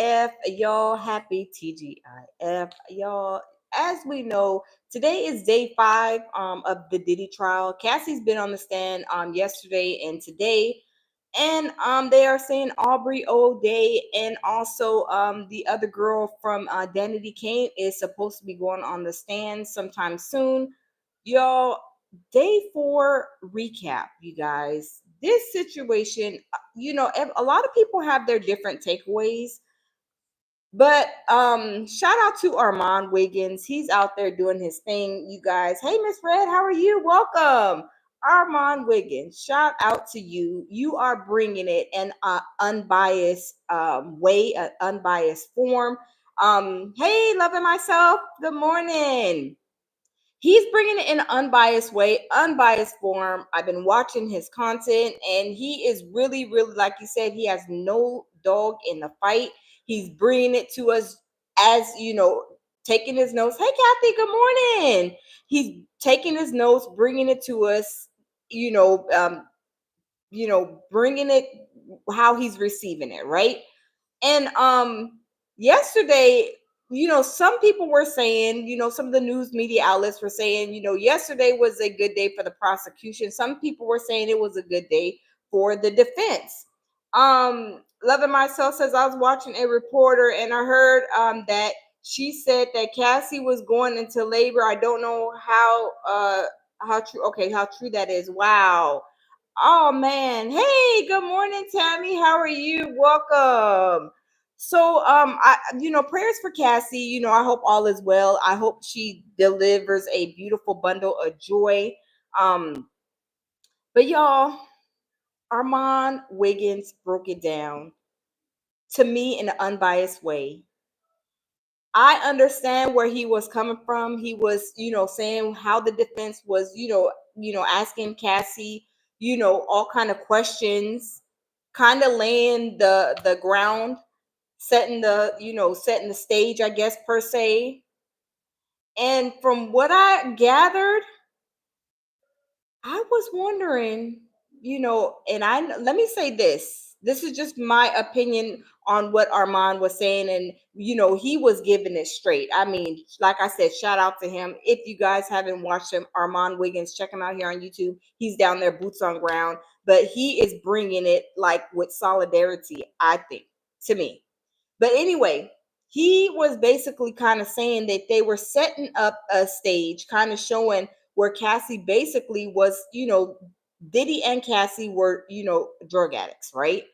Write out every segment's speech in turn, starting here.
TGIF, y'all. Happy TGIF, y'all. As we know, today is day 5 of the Diddy trial. Cassie's been on the stand yesterday and today, and they are saying Aubrey O'Day and also the other girl from Danity Kane is supposed to be going on the stand sometime soon. Y'all, day 4 recap, you guys. This situation, a lot of people have their different takeaways, but shout out to Armand Wiggins. He's out there doing his thing, you guys. Hey, Miss Red, how are you? Welcome. Armand Wiggins, shout out to you. You are bringing it in an unbiased way, an unbiased form. Hey, loving myself. Good morning. He's bringing it in an unbiased way, unbiased form. I've been watching his content, and he is really, really, like you said, he has no dog in the fight. He's bringing it to us as, taking his notes. Hey, Kathy, good morning. He's taking his notes, bringing it to us, you know, um, bringing it how he's receiving it, right? And yesterday, some people were saying, some of the news media outlets were saying, yesterday was a good day for the prosecution. Some people were saying it was a good day for the defense. Loving Myself says I was watching a reporter and I heard that she said that Cassie was going into labor. I don't know how true, okay, how true that is. Wow. Oh man. Hey, good morning, Tammy. How are you? Welcome. So I prayers for Cassie. I hope all is well. I hope she delivers a beautiful bundle of joy. Um, but y'all, Armand Wiggins broke it down to me in an unbiased way. I understand where he was coming from. He was, saying how the defense was, asking Cassie, all kind of questions, kind of laying the ground, setting the stage, I guess, per se. And from what I gathered, I was wondering, and let me say this. This is just my opinion on what Armand was saying. And, he was giving it straight. I mean, like I said, shout out to him. If you guys haven't watched him, Armand Wiggins, check him out here on YouTube. He's down there, boots on ground. But he is bringing it like with solidarity, I think, to me. But anyway, he was basically kind of saying that they were setting up a stage, kind of showing where Cassie basically was, Diddy and Cassie were, drug addicts, right?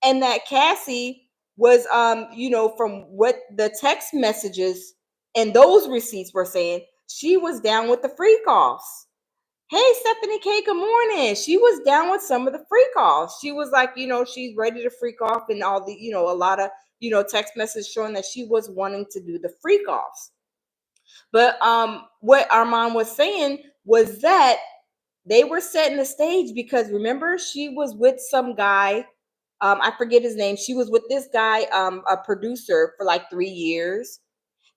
And that Cassie was, from what the text messages and those receipts were saying, she was down with the freak offs. Hey, Stephanie K, good morning. She was down with some of the freak offs. She was like, she's ready to freak off and all the, a lot of, text messages showing that she was wanting to do the freak offs. But what Armand was saying was that they were setting the stage because remember, she was with some guy. I forget his name. She was with this guy, a producer for like 3 years.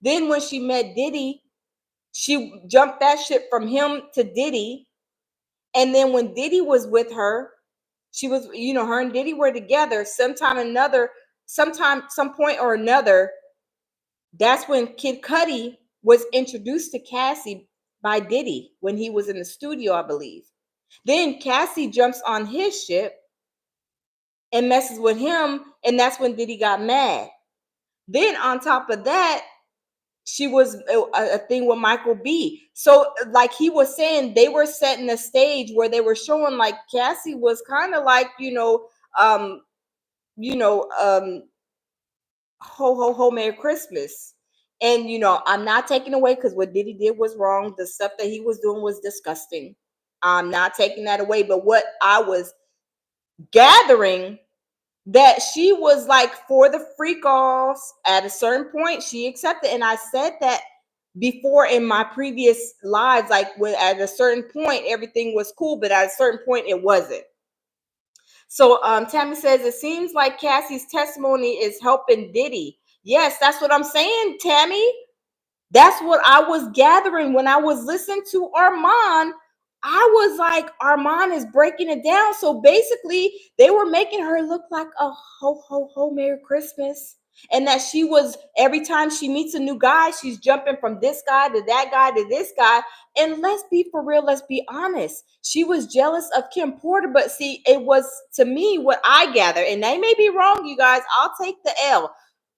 Then when she met Diddy, she jumped that ship from him to Diddy. And then when Diddy was with her, she was, her and Diddy were together some point or another. That's when Kid Cudi was introduced to Cassie by Diddy when he was in the studio, I believe. Then Cassie jumps on his ship and messes with him, and that's when Diddy got mad. Then on top of that, she was a thing with Michael B. So like he was saying, they were setting a stage where they were showing like Cassie was kind of like, um, you know, um, ho ho ho, Merry Christmas. And I'm not taking away because what Diddy did was wrong. The stuff that he was doing was disgusting. I'm not taking that away. But what I was gathering that she was like for the freak offs at a certain point she accepted, and I said that before in my previous lives, like when at a certain point everything was cool, but at a certain point it wasn't. So Tammy says it seems like Cassie's testimony is helping Diddy. Yes, that's what I'm saying, Tammy. That's what I was gathering when I was listening to Armand. I was like, Armand is breaking it down. So basically, they were making her look like a ho, ho, ho, Merry Christmas. And that she was, every time she meets a new guy, she's jumping from this guy to that guy to this guy. And let's be for real, let's be honest. She was jealous of Kim Porter, but see, it was, to me, what I gather, and they may be wrong, you guys, I'll take the L.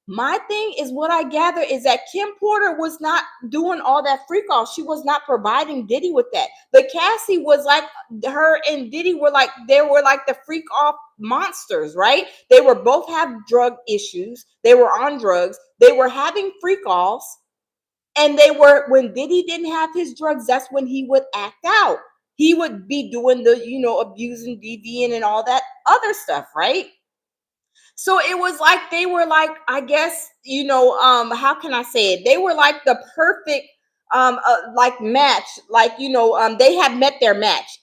My thing is, what I gather is that Kim Porter was not doing all that freak off. She was not providing Diddy with that. But Cassie was like, her and Diddy were like, they were like the freak off monsters, right? They were both have drug issues. They were on drugs. They were having freak offs. And they were, when Diddy didn't have his drugs, that's when he would act out. He would be doing the, abusing, DVing, and all that other stuff, right? So it was like they were like, I guess, how can I say it? They were like the perfect like match, like, they had met their match,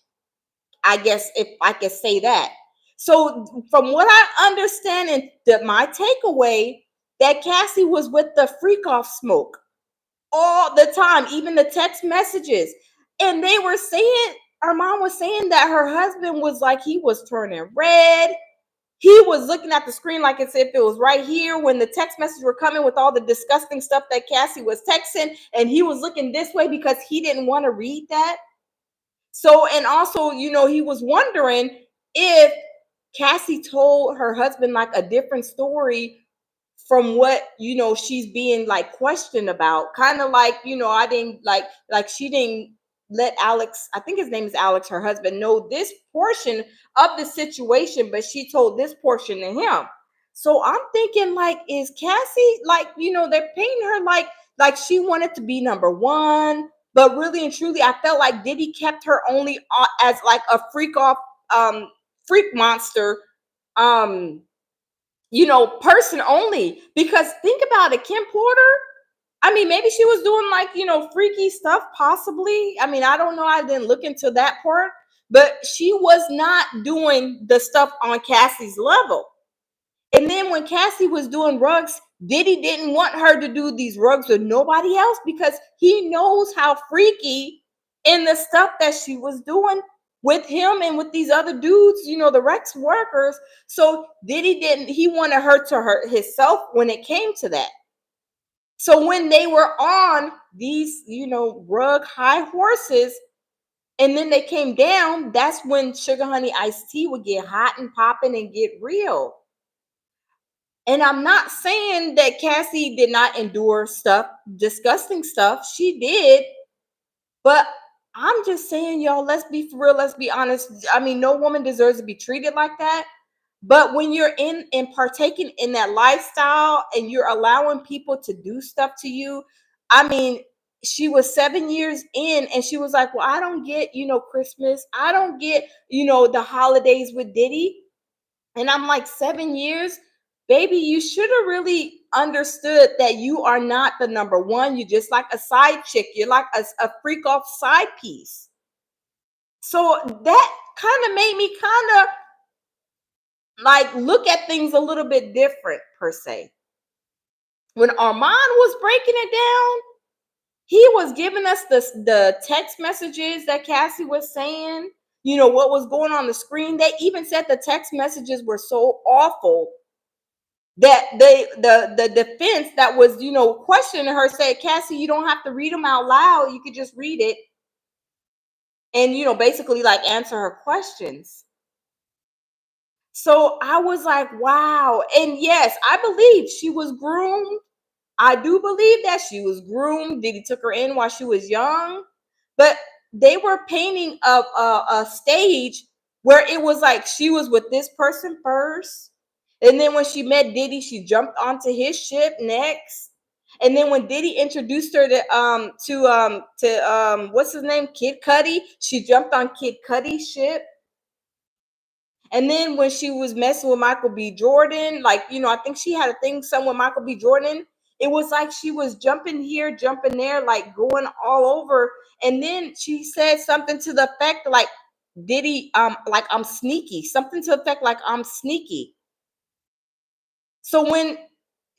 I guess, if I could say that. So from what I understand, and my takeaway, that Cassie was with the freak off smoke all the time, even the text messages. And they were saying, our mom was saying that her husband was like, he was turning red. He was looking at the screen like as if it was right here when the text messages were coming with all the disgusting stuff that Cassie was texting. And he was looking this way because he didn't want to read that. So, and also, he was wondering if Cassie told her husband like a different story from what, she's being like questioned about. Kind of like, I didn't like she didn't let Alex, I think his name is Alex, her husband, know this portion of the situation, but she told this portion to him. So I'm thinking, like, is Cassie like, they're painting her like she wanted to be number one, but really and truly, I felt like Diddy kept her only as like a freak off, freak monster, person only. Because think about it, Kim Porter, I mean, maybe she was doing like, freaky stuff, possibly. I mean, I don't know. I didn't look into that part, but she was not doing the stuff on Cassie's level. And then when Cassie was doing rugs, Diddy didn't want her to do these rugs with nobody else because he knows how freaky in the stuff that she was doing with him and with these other dudes, the Rex workers. So Diddy didn't, he wanted her to hurt himself when it came to that. So when they were on these, rug high horses, and then they came down, that's when Sugar Honey Iced Tea would get hot and popping and get real. And I'm not saying that Cassie did not endure stuff, disgusting stuff. She did. But I'm just saying, y'all, let's be for real. Let's be honest. I mean, no woman deserves to be treated like that. But when you're in and partaking in that lifestyle and you're allowing people to do stuff to you, I mean, she was 7 years in and she was like, well, I don't get, Christmas. I don't get, the holidays with Diddy. And I'm like, 7 years? Baby, you should have really understood that you are not the number one. You're just like a side chick. You're like a freak off side piece. So that kind of made me kind of like look at things a little bit different, per se. When Armand was breaking it down, he was giving us the text messages that Cassie was saying, what was going on the screen. They even said the text messages were so awful that the defense that was, questioning her said, Cassie, you don't have to read them out loud. You could just read it and, basically like answer her questions. So I was like, wow. And yes, I believe she was groomed. I do believe that she was groomed. Diddy took her in while she was young, but they were painting a stage where it was like she was with this person first, and then when she met Diddy, she jumped onto his ship next. And then when Diddy introduced her to what's his name, Kid Cudi, she jumped on Kid Cudi's ship. And then when she was messing with Michael B. Jordan, like, I think she had a thing some with Michael B. Jordan. It was like she was jumping here, jumping there, like going all over. And then she said something to the effect like, Diddy, like I'm sneaky, something to the effect like I'm sneaky. So when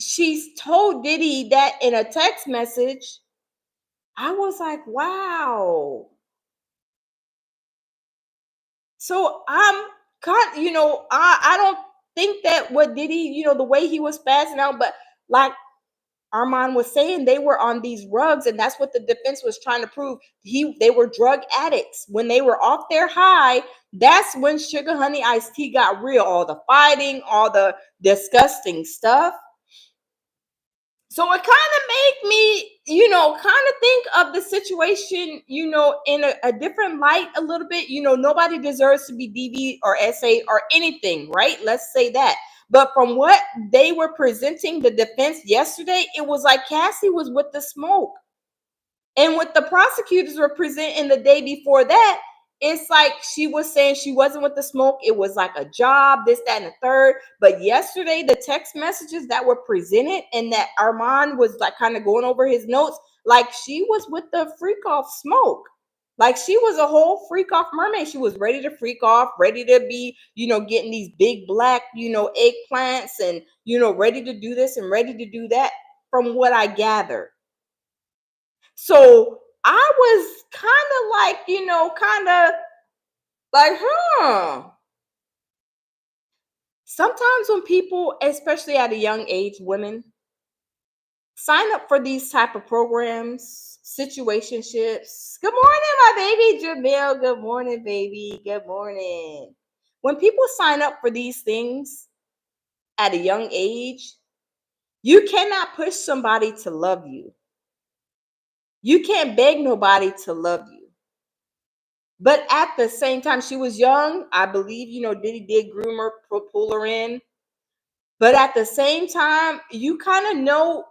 she's told Diddy that in a text message, I was like, wow. So I don't think that what Diddy, the way he was passing out, but like Armand was saying, they were on these rugs, and that's what the defense was trying to prove. They were drug addicts. When they were off their high, that's when Sugar Honey Iced Tea got real. All the fighting, all the disgusting stuff. So it kind of made me, kind of think of the situation, in a different light a little bit. Nobody deserves to be DV or SA or anything, right? Let's say that. But from what they were presenting, the defense yesterday, it was like Cassie was with the smoke. And what the prosecutors were presenting the day before that, it's like she was saying she wasn't with the smoke. It was like a job, this, that, and the third. But yesterday, the text messages that were presented and that Armand was like kind of going over his notes, like she was with the freak off smoke. Like she was a whole freak off mermaid. She was ready to freak off, ready to be, getting these big black, eggplants and, ready to do this and ready to do that from what I gathered. So I was kind of like, kind of like, Sometimes when people, especially at a young age, women sign up for these type of programs, situationships. Good morning, my baby Jamil. Good morning, baby. Good morning. When people sign up for these things at a young age, you cannot push somebody to love you. You can't beg nobody to love you. But at the same time, she was young. I believe, Diddy did groom her, pull her in. But at the same time, you kind of know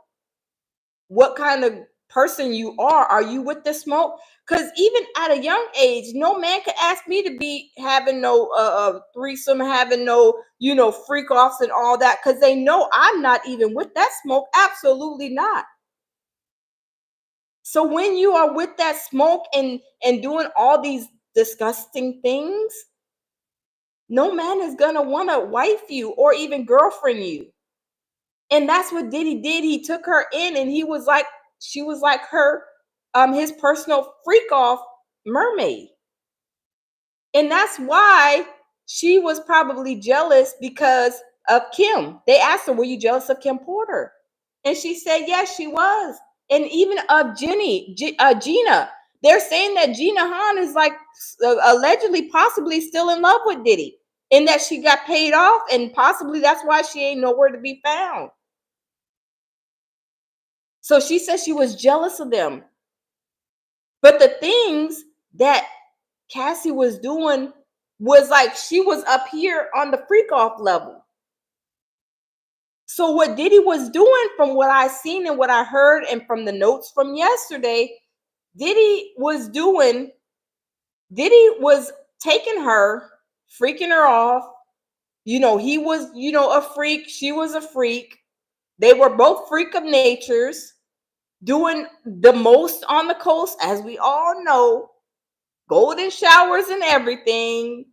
what kind of person you are. Are you with the smoke? Because even at a young age, no man could ask me to be having no threesome, having no, freak offs and all that. Because they know I'm not even with that smoke. Absolutely not. So when you are with that smoke and doing all these disgusting things, no man is gonna want to wife you or even girlfriend you. And that's what Diddy did. He took her in and he was like, she was like her, his personal freak off mermaid. And that's why she was probably jealous because of Kim. They asked her, were you jealous of Kim Porter? And she said, yes, she was. And even of Gina. They're saying that Gina Han is like allegedly, possibly still in love with Diddy. And that she got paid off, and possibly that's why she ain't nowhere to be found. So she said she was jealous of them. But the things that Cassie was doing was like she was up here on the freak off level. So what Diddy was doing, from what I seen and what I heard and from the notes from yesterday, Diddy was taking her, freaking her off. He was, a freak. She was a freak. They were both freak of natures, doing the most on the coast, as we all know, golden showers and everything,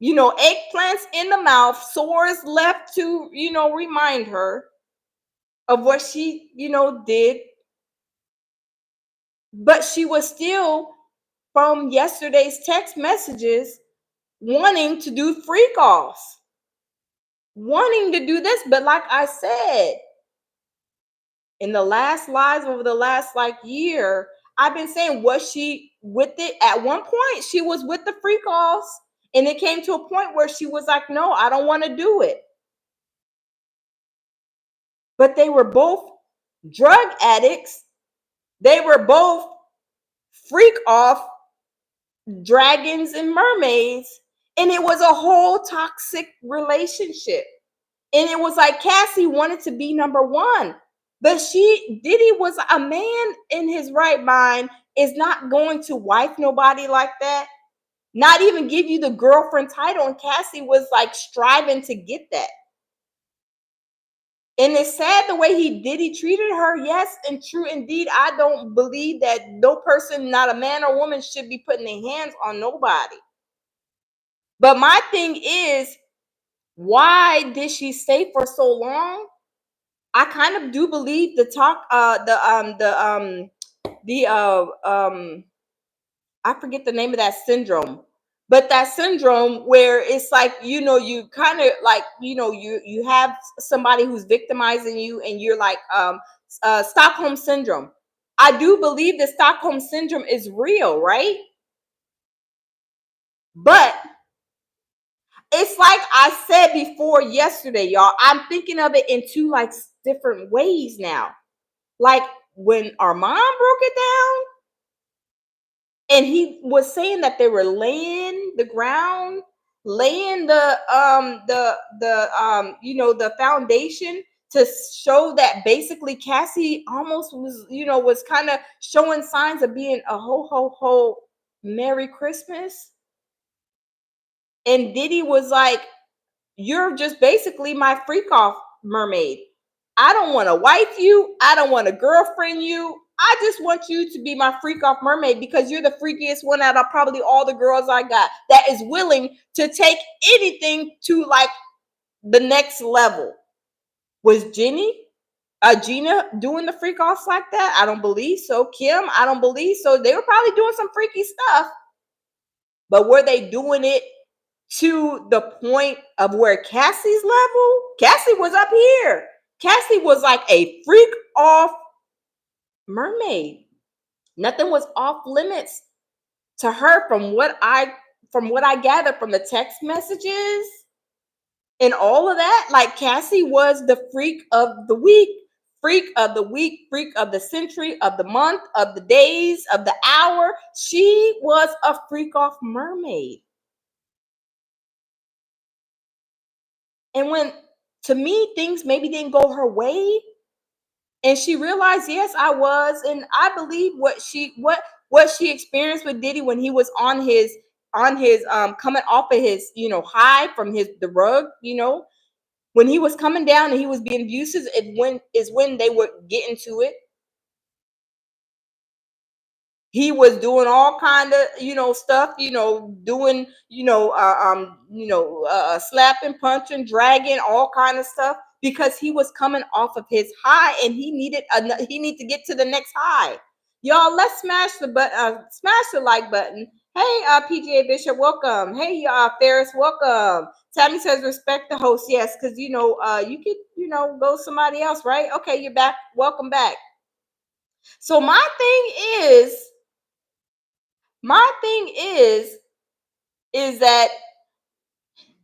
eggplants in the mouth, sores left to, remind her of what she, did. But she was still, from yesterday's text messages, wanting to do freak offs, wanting to do this. But like I said, in the last lives over the last year, I've been saying, was she with it? At one point, she was with the freak offs, and it came to a point where she was like, no, I don't want to do it. But they were both drug addicts. They were both freak off dragons and mermaids. And it was a whole toxic relationship. And it was like Cassie wanted to be number one. But Diddy was a man in his right mind, is not going to wife nobody like that. Not even give you the girlfriend title. And Cassie was like striving to get that. And it's sad the way Diddy treated her. Yes, and true indeed. I don't believe that no person, not a man or woman, should be putting their hands on nobody. But my thing is, why did she stay for so long? I kind of do believe I forget the name of that syndrome, but that syndrome where it's like, you kind of like, you have somebody who's victimizing you, and you're like, Stockholm syndrome. I do believe that Stockholm syndrome is real, right? But it's like I said before yesterday, y'all, I'm thinking of it in two like different ways now. Like when our mom broke it down, and he was saying that they were laying the ground, laying the foundation to show that basically Cassie almost was kind of showing signs of being a ho ho ho Merry Christmas. And Diddy was like, you're just basically my freak off mermaid. I don't want to wife you. I don't want to girlfriend you. I just want you to be my freak off mermaid because you're the freakiest one out of probably all the girls I got that is willing to take anything to like the next level. Was Gina doing the freak offs like that? I don't believe so. Kim, I don't believe so. They were probably doing some freaky stuff, but were they doing it to the point of where Cassie's level? Cassie was up here. Cassie was like a freak off mermaid. Nothing was off limits to her from what I gathered from the text messages and all of that. Like Cassie was the freak of the week, freak of the week, freak of the century, of the month, of the days, of the hour. She was a freak off mermaid. And when, to me, things maybe didn't go her way, and she realized, yes, I was, and I believe what she experienced with Diddy when he was on his coming off of his high from the rug, when he was coming down and he was being abusive, when they would get into it. He was doing all kind of stuff, doing slapping, punching, dragging, all kind of stuff, because he was coming off of his high and he need to get to the next high. Y'all, let's smash the button, smash the like button. Hey, PGA Bishop, welcome. Hey, Ferris, welcome. Tammy says respect the host. Yes, because you could go somebody else, right? Okay, you're back. Welcome back. So my thing is that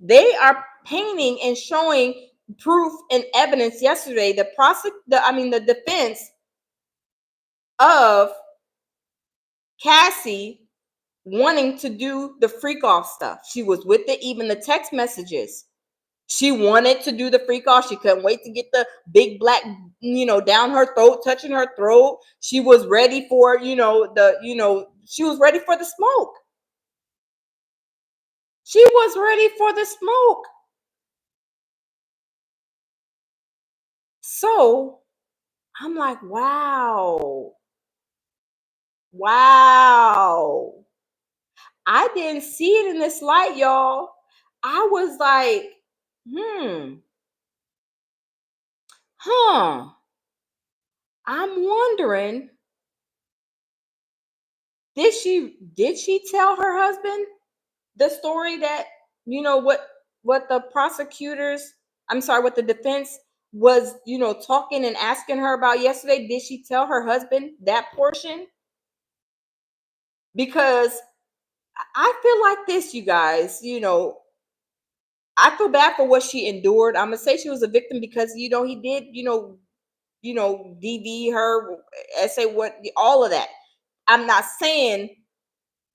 they are painting and showing proof and evidence yesterday. The defense of Cassie wanting to do the freak off stuff. She was with it, even the text messages. She wanted to do the freak off. She couldn't wait to get the big black, down her throat, touching her throat. She was ready for, she was ready for the smoke. She was ready for the smoke. So I'm like, wow. Wow. I didn't see it in this light, y'all. I was like, huh. I'm wondering, did she tell her husband the story that, what the prosecutors, I'm sorry, what the defense was, talking and asking her about yesterday? Did she tell her husband that portion? Because I feel like this, you guys, I feel bad for what she endured. I'm gonna say she was a victim because he did, DV her, say what, all of that. I'm not saying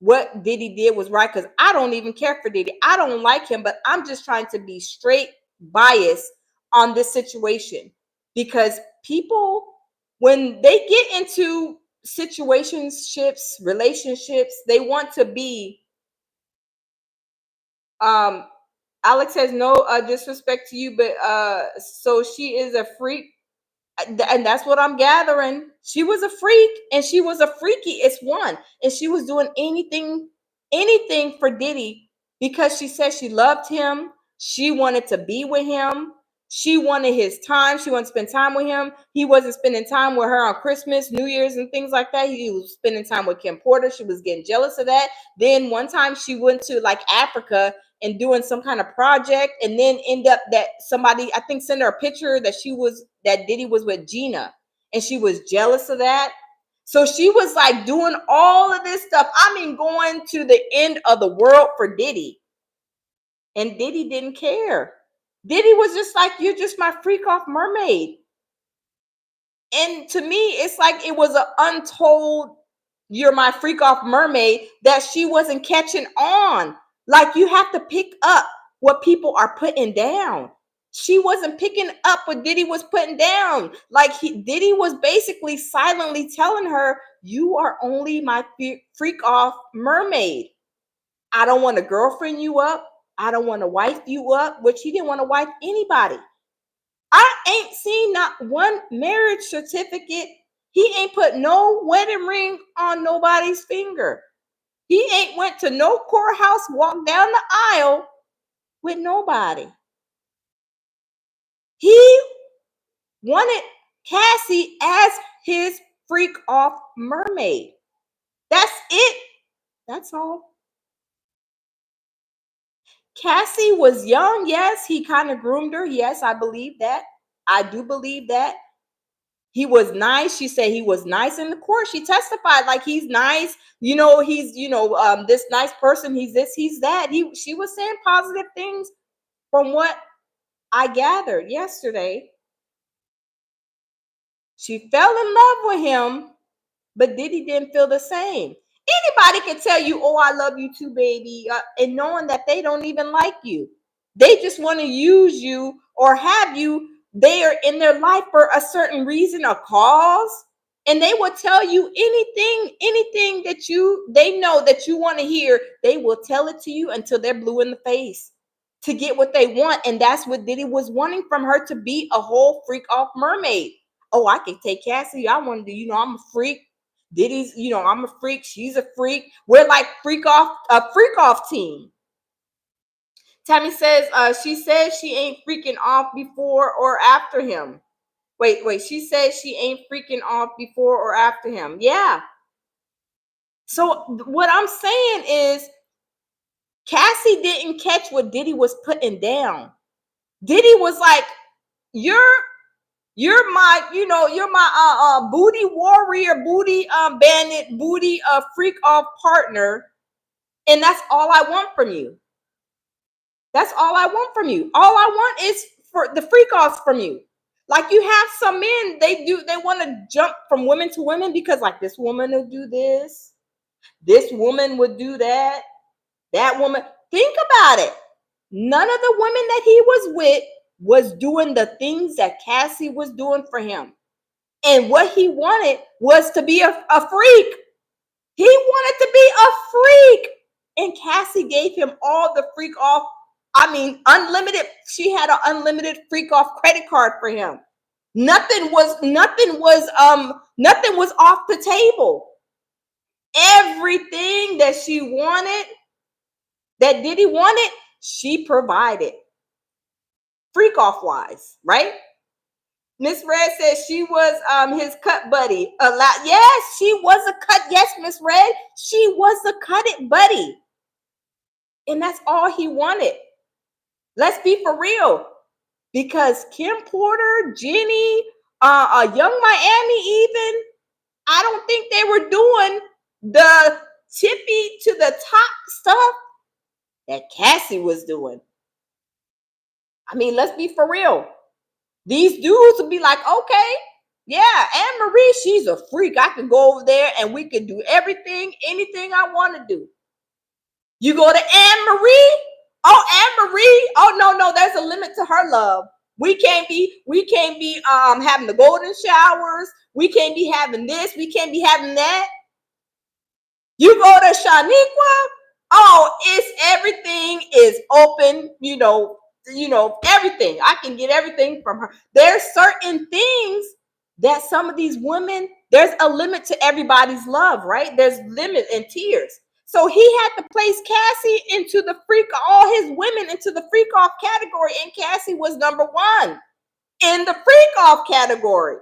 what Diddy did was right, because I don't even care for Diddy. I don't like him, but I'm just trying to be straight biased on this situation, because people, when they get into relationships, they want to be, Alex says no disrespect to you, but so she is a freak. And that's what I'm gathering. She was a freak, and she was a freakiest one, and she was doing anything for Diddy, because she said she loved him. She wanted to be with him. She wanted his time. She wanted to spend time with him. He wasn't spending time with her on Christmas, New Year's, and things like that. He was spending time with Kim Porter. She was getting jealous of that. Then one time she went to like Africa and doing some kind of project, and then end up that somebody, I think, sent her a picture that Diddy was with Gina, and she was jealous of that. So she was like doing all of this stuff. I mean, going to the end of the world for Diddy. And Diddy didn't care. Diddy was just like, you're just my freak off mermaid. And to me, it's like it was an untold, you're my freak off mermaid, that she wasn't catching on. Like, you have to pick up what people are putting down. She wasn't picking up what Diddy was putting down. Like, Diddy was basically silently telling her, you are only my freak off mermaid. I don't want to girlfriend you up. I don't want to wife you up, which he didn't want to wife anybody. I ain't seen not one marriage certificate. He ain't put no wedding ring on nobody's finger. He ain't went to no courthouse, walked down the aisle with nobody. He wanted Cassie as his freak off mermaid. That's it. That's all. Cassie was young. Yes, he kind of groomed her. Yes, I believe that. I do believe that. He was nice. She said he was nice in the court. She testified like he's nice. He's, this nice person. He's this, he's that. She was saying positive things from what I gathered yesterday. She fell in love with him, but Diddy didn't feel the same. Anybody can tell you, oh, I love you too, baby, and knowing that they don't even like you. They just want to use you or have you there in their life for a certain reason or cause. And they will tell you anything that they know that you want to hear. They will tell it to you until they're blue in the face to get what they want. And that's what Diddy was wanting from her, to be a whole freak off mermaid. Oh, I can take Cassie. I want to do, I'm a freak. Diddy's, I'm a freak. She's a freak. We're like a freak off team. Tammy says, she says she ain't freaking off before or after him. Wait. She says she ain't freaking off before or after him. Yeah. So what I'm saying is, Cassie didn't catch what Diddy was putting down. Diddy was like, you're my booty warrior, booty bandit, booty freak off partner, and that's all I want from you. That's all I want from you. All I want is for the freak offs from you. Like, you have some men, they want to jump from women to women because, like, this woman will do this woman would do that woman. Think about it. None of the women that he was with was doing the things that Cassie was doing for him. And what he wanted was to be a freak. He wanted to be a freak. And Cassie gave him all the freak off. I mean, unlimited. She had an unlimited freak off credit card for him. Nothing was off the table. Everything that she wanted, that Diddy wanted, she provided. Freak off wise, right? Miss Red says she was his cut buddy. Yes, she was a cut. Yes, Miss Red, she was a cut it buddy. And that's all he wanted. Let's be for real. Because Kim Porter, Jenny, Young Miami even, I don't think they were doing the tippy to the top stuff that Cassie was doing. I mean, let's be for real. These dudes would be like, okay, yeah, Anne Marie, she's a freak. I can go over there and we can do anything I want to do. You go to Anne Marie? Oh, Anne Marie? Oh, no, there's a limit to her love. We can't be having the golden showers. We can't be having this. We can't be having that. You go to Shaniqua? Oh, everything is open, everything. I can get everything from her. There's certain things that some of these women, there's a limit to everybody's love, right? There's limit and tiers. So he had to place Cassie into the freak, all his women into the freak off category, and Cassie was number one in the freak off category.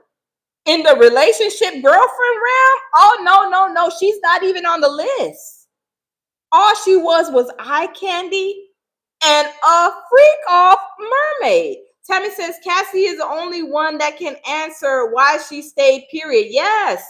In the relationship girlfriend realm, oh no, no, no, she's not even on the list. All she was eye candy and a freak off mermaid. Tammy says Cassie is the only one that can answer why she stayed, period. Yes.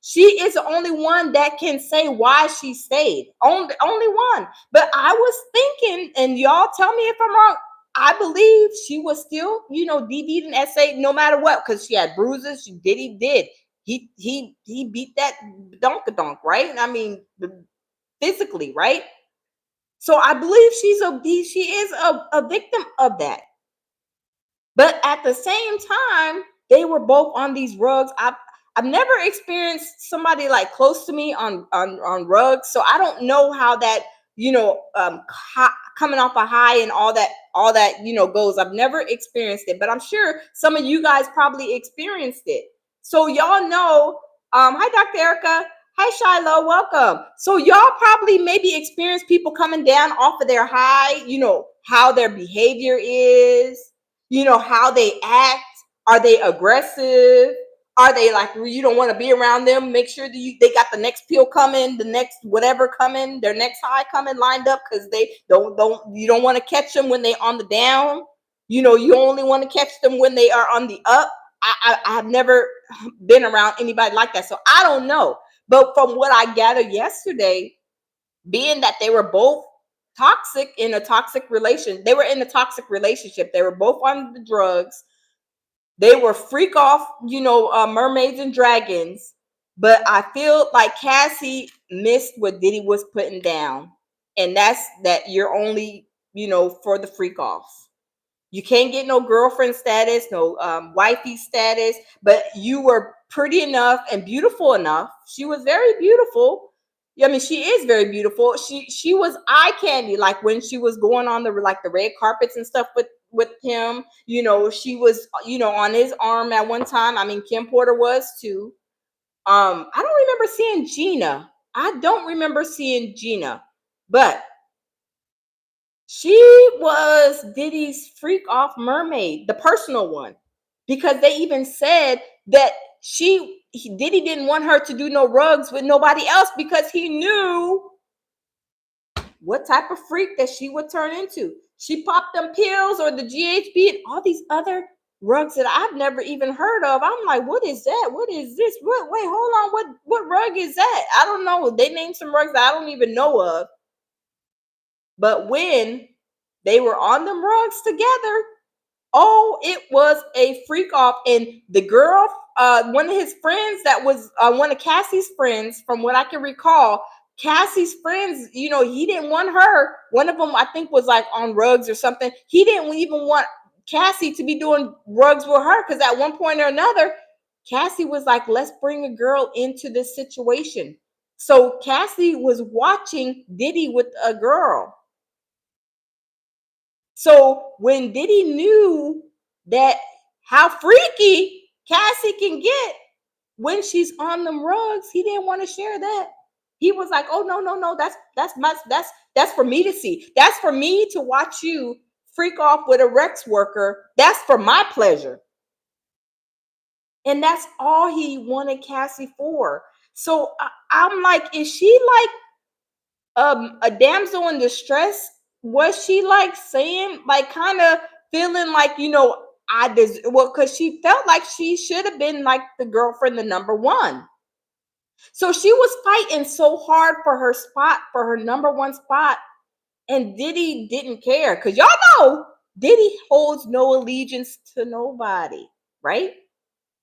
She is the only one that can say why she stayed. Only one. But I was thinking, and y'all tell me if I'm wrong, I believe she was still, DD'd an essay no matter what, because she had bruises. Diddy did. He beat that donk, right? I mean, physically, right? So I believe she is a victim of that. But at the same time, they were both on these rugs. I've never experienced somebody like close to me on rugs, so I don't know how that coming off a high and all that goes. I've never experienced it, but I'm sure some of you guys probably experienced it. So y'all know. Hi, Dr. Erica. Hi, Shiloh. Welcome. So y'all probably maybe experienced people coming down off of their high. How their behavior is, how they act. Are they aggressive? Are they like, you don't want to be around them? Make sure that they got the next pill coming, the next whatever coming, their next high coming lined up, because they you don't want to catch them when they on the down. You only want to catch them when they are on the up. I have never been around anybody like that, so I don't know. But from what I gathered yesterday, being that they were both in a toxic relation, they were in a toxic relationship. They were both on the drugs. They were freak off, mermaids and dragons. But I feel like Cassie missed what Diddy was putting down. And that's that you're only, for the freak off. You can't get no girlfriend status, no wifey status, but you were pretty enough and beautiful enough. She was very beautiful. I mean, she is very beautiful. She was eye candy, like when she was going on the red carpets and stuff with him. She was on his arm at one time. I mean, Kim Porter was too. I don't remember seeing Gina. But she was Diddy's freak off mermaid, the personal one, because they even said that Diddy didn't want her to do no rugs with nobody else because he knew what type of freak that she would turn into. She popped them pills or the GHB and all these other rugs that I've never even heard of. I'm like, what is that? What is this? Wait, hold on. What rug is that? I don't know. They named some rugs that I don't even know of. But when they were on them rugs together, oh, it was a freak off. And the girl, one of his friends that was one of Cassie's friends, from what I can recall, Cassie's friends, he didn't want her. One of them, I think, was like on rugs or something. He didn't even want Cassie to be doing rugs with her because at one point or another, Cassie was like, let's bring a girl into this situation. So Cassie was watching Diddy with a girl. So when Diddy knew that how freaky Cassie can get when she's on them rugs, he didn't want to share that. He was like, "Oh no, that's for me to see. That's for me to watch you freak off with a Rex worker. That's for my pleasure." And that's all he wanted Cassie for. So I'm like, is she like a damsel in distress? Was she like saying, like, kind of feeling like, because she felt like she should have been like the girlfriend, the number one. So she was fighting so hard for her spot, for her number one spot, and Diddy didn't care, because y'all know Diddy holds no allegiance to nobody, right?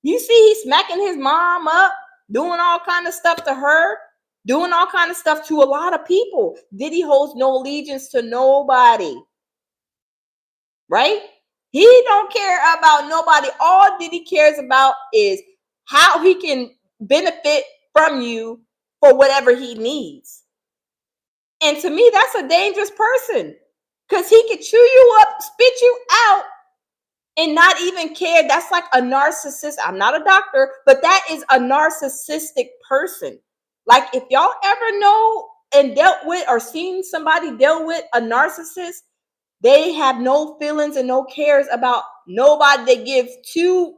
You see, he's smacking his mom up, doing all kind of stuff to her, doing all kind of stuff to a lot of people. Diddy holds no allegiance to nobody, right? He don't care about nobody. All Diddy cares about is how he can benefit from you for whatever he needs. And to me, that's a dangerous person, because he could chew you up, spit you out, and not even care. That's like a narcissist. I'm not a doctor, but that is a narcissistic person. Like, if y'all ever know and dealt with or seen somebody deal with a narcissist, they have no feelings and no cares about nobody. They give two,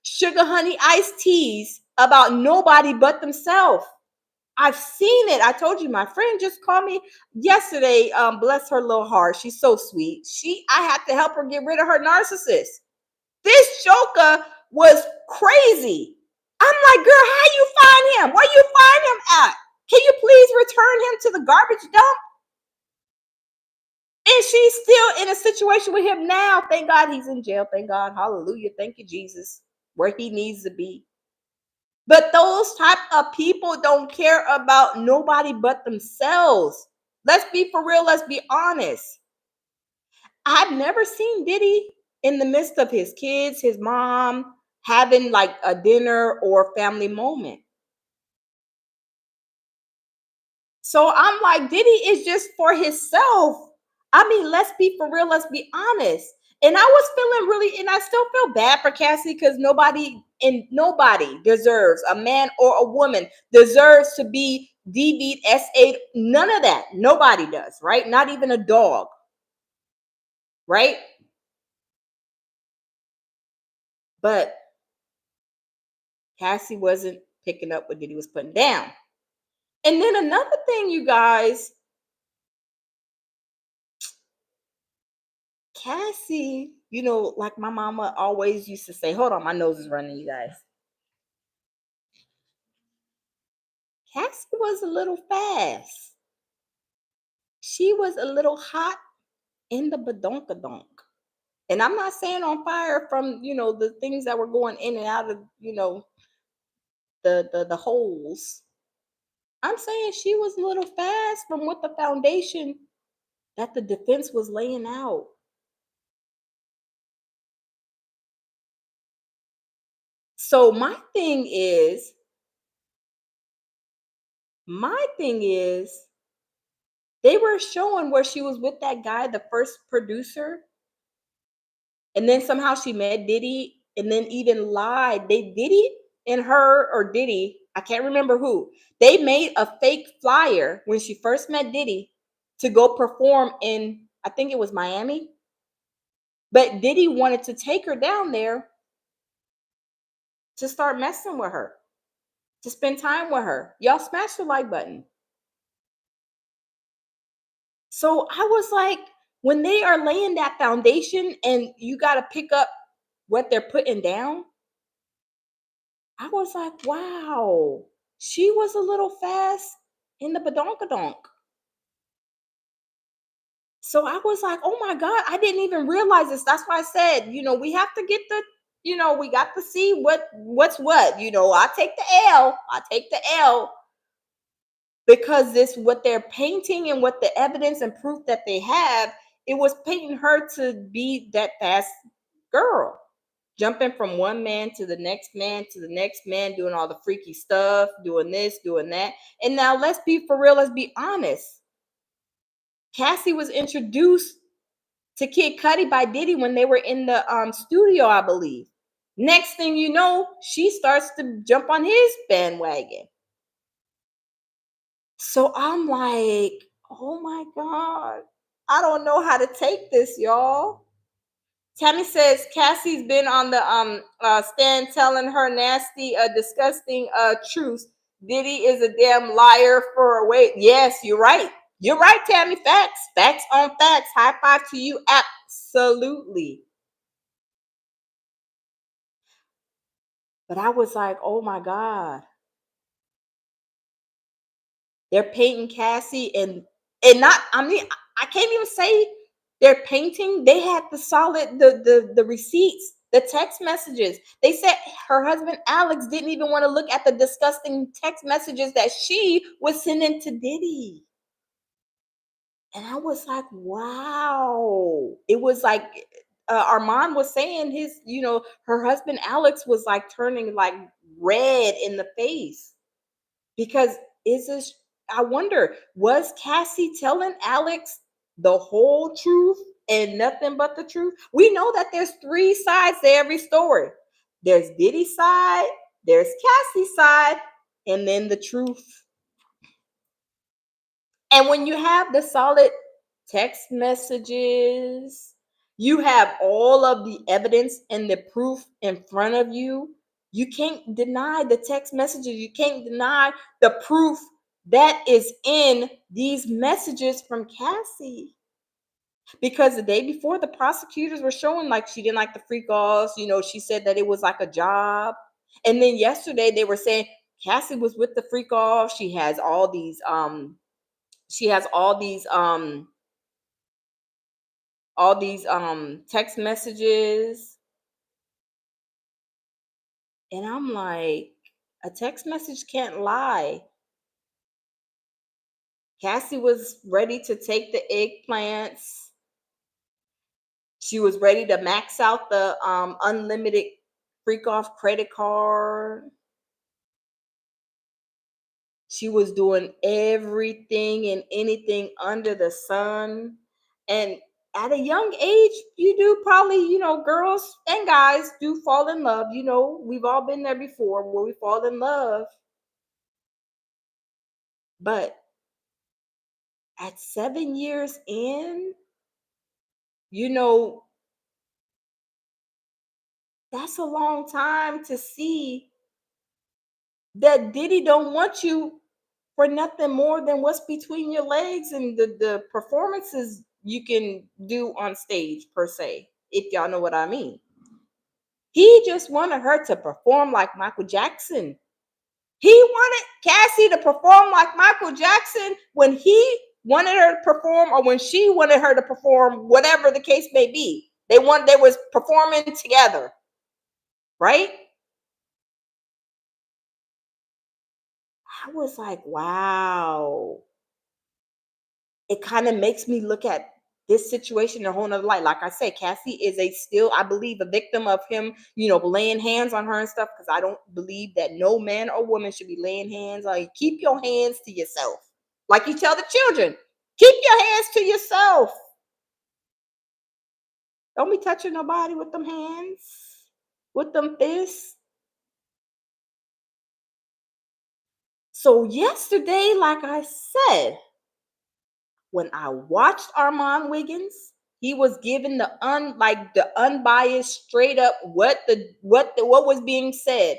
sugar honey iced teas about nobody but themselves. I've seen it. I told you, my friend just called me yesterday. Bless her little heart. She's so sweet. I had to help her get rid of her narcissist. This joker was crazy. I'm like, girl, how you find him? Where you find him at? Can you please return him to the garbage dump? And she's still in a situation with him now. Thank God he's in jail. Thank God. Hallelujah. Thank you, Jesus. Where he needs to be. But those type of people don't care about nobody but themselves. Let's be for real. Let's be honest. I've never seen Diddy in the midst of his kids, his mom, having like a dinner or family moment. So I'm like, Diddy is just for himself. I mean, let's be for real. Let's be honest. And I was feeling really, and I still feel bad for Cassie because nobody deserves, a man or a woman deserves to be DV'd, SA'd. None of that. Nobody does, right? Not even a dog, right? But Cassie wasn't picking up what Diddy was putting down. And then another thing, you guys, Cassie, like my mama always used to say, hold on, my nose is running, you guys. Cassie was a little fast. She was a little hot in the badonkadonk. And I'm not saying on fire from, the things that were going in and out of, the holes. I'm saying she was a little fast from what the foundation that the defense was laying out. So my thing is, they were showing where she was with that guy, the first producer, and then somehow she met Diddy, and then even lied. They Diddy and her, or Diddy, I can't remember who. They made a fake flyer when she first met Diddy to go perform in, I think it was Miami. But Diddy wanted to take her down there to start messing with her, to spend time with her. Y'all smash the like button. So I was like, when they are laying that foundation and you got to pick up what they're putting down, I was like, wow, she was a little fast in the badonkadonk. So I was like, oh my God, I didn't even realize this. That's why I said, we have to get we got to see what's what. I take the L. I take the L because this what they're painting and what the evidence and proof that they have, it was painting her to be that fast girl, jumping from one man to the next man to the next man, doing all the freaky stuff, doing this, doing that. And now let's be for real, let's be honest. Cassie was introduced to Kid Cudi by Diddy when they were in the studio, I believe. Next thing you know, she starts to jump on his bandwagon. So I'm like, oh my God, I don't know how to take this, y'all. Tammy says Cassie's been on the stand telling her nasty, disgusting truths. Diddy is a damn liar for a wait. Yes, you're right. You're right, Tammy. Facts. Facts on facts. High five to you. Absolutely. But I was like, oh my God. They're painting Cassie and not, I mean, I can't even say they're painting. They had the solid, the receipts, the text messages. They said her husband Alex didn't even want to look at the disgusting text messages that she was sending to Diddy. And I was like, wow. It was like Armand was saying her husband Alex was like turning like red in the face because is this, I wonder, was Cassie telling Alex the whole truth and nothing but the truth? We know that there's three sides to every story. There's Diddy's side, there's Cassie's side, and then the truth. And when you have the solid text messages, you have all of the evidence and the proof in front of you. You can't deny the text messages. You can't deny the proof that is in these messages from Cassie. Because the day before, the prosecutors were showing like she didn't like the freak offs. She said that it was like a job. And then yesterday they were saying Cassie was with the freak off. She has all these text messages, and I'm like, a text message can't lie. Cassie was ready to take the eggplants. She was ready to max out the unlimited freak off credit card. She was doing everything and anything under the sun. And at a young age, you do probably, girls and guys do fall in love. We've all been there before where we fall in love. But at 7 years in, you know, that's a long time to see that Diddy don't want you for nothing more than what's between your legs and the performances you can do on stage, per se, if y'all know what I mean. He just wanted her to perform like Michael Jackson. He wanted Cassie to perform like Michael Jackson when he wanted her to perform, or when she wanted her to perform, whatever the case may be. They was performing together, right? I was like, wow. It kind of makes me look at this situation in a whole nother light. Like I said, Cassie is still, I believe, a victim of him, laying hands on her and stuff. Because I don't believe that no man or woman should be laying hands on you. Keep your hands to yourself. Like you tell the children, keep your hands to yourself. Don't be touching nobody with them hands, with them fists. So yesterday, like I said, when I watched Armand Wiggins, he was given the unbiased, straight up what was being said,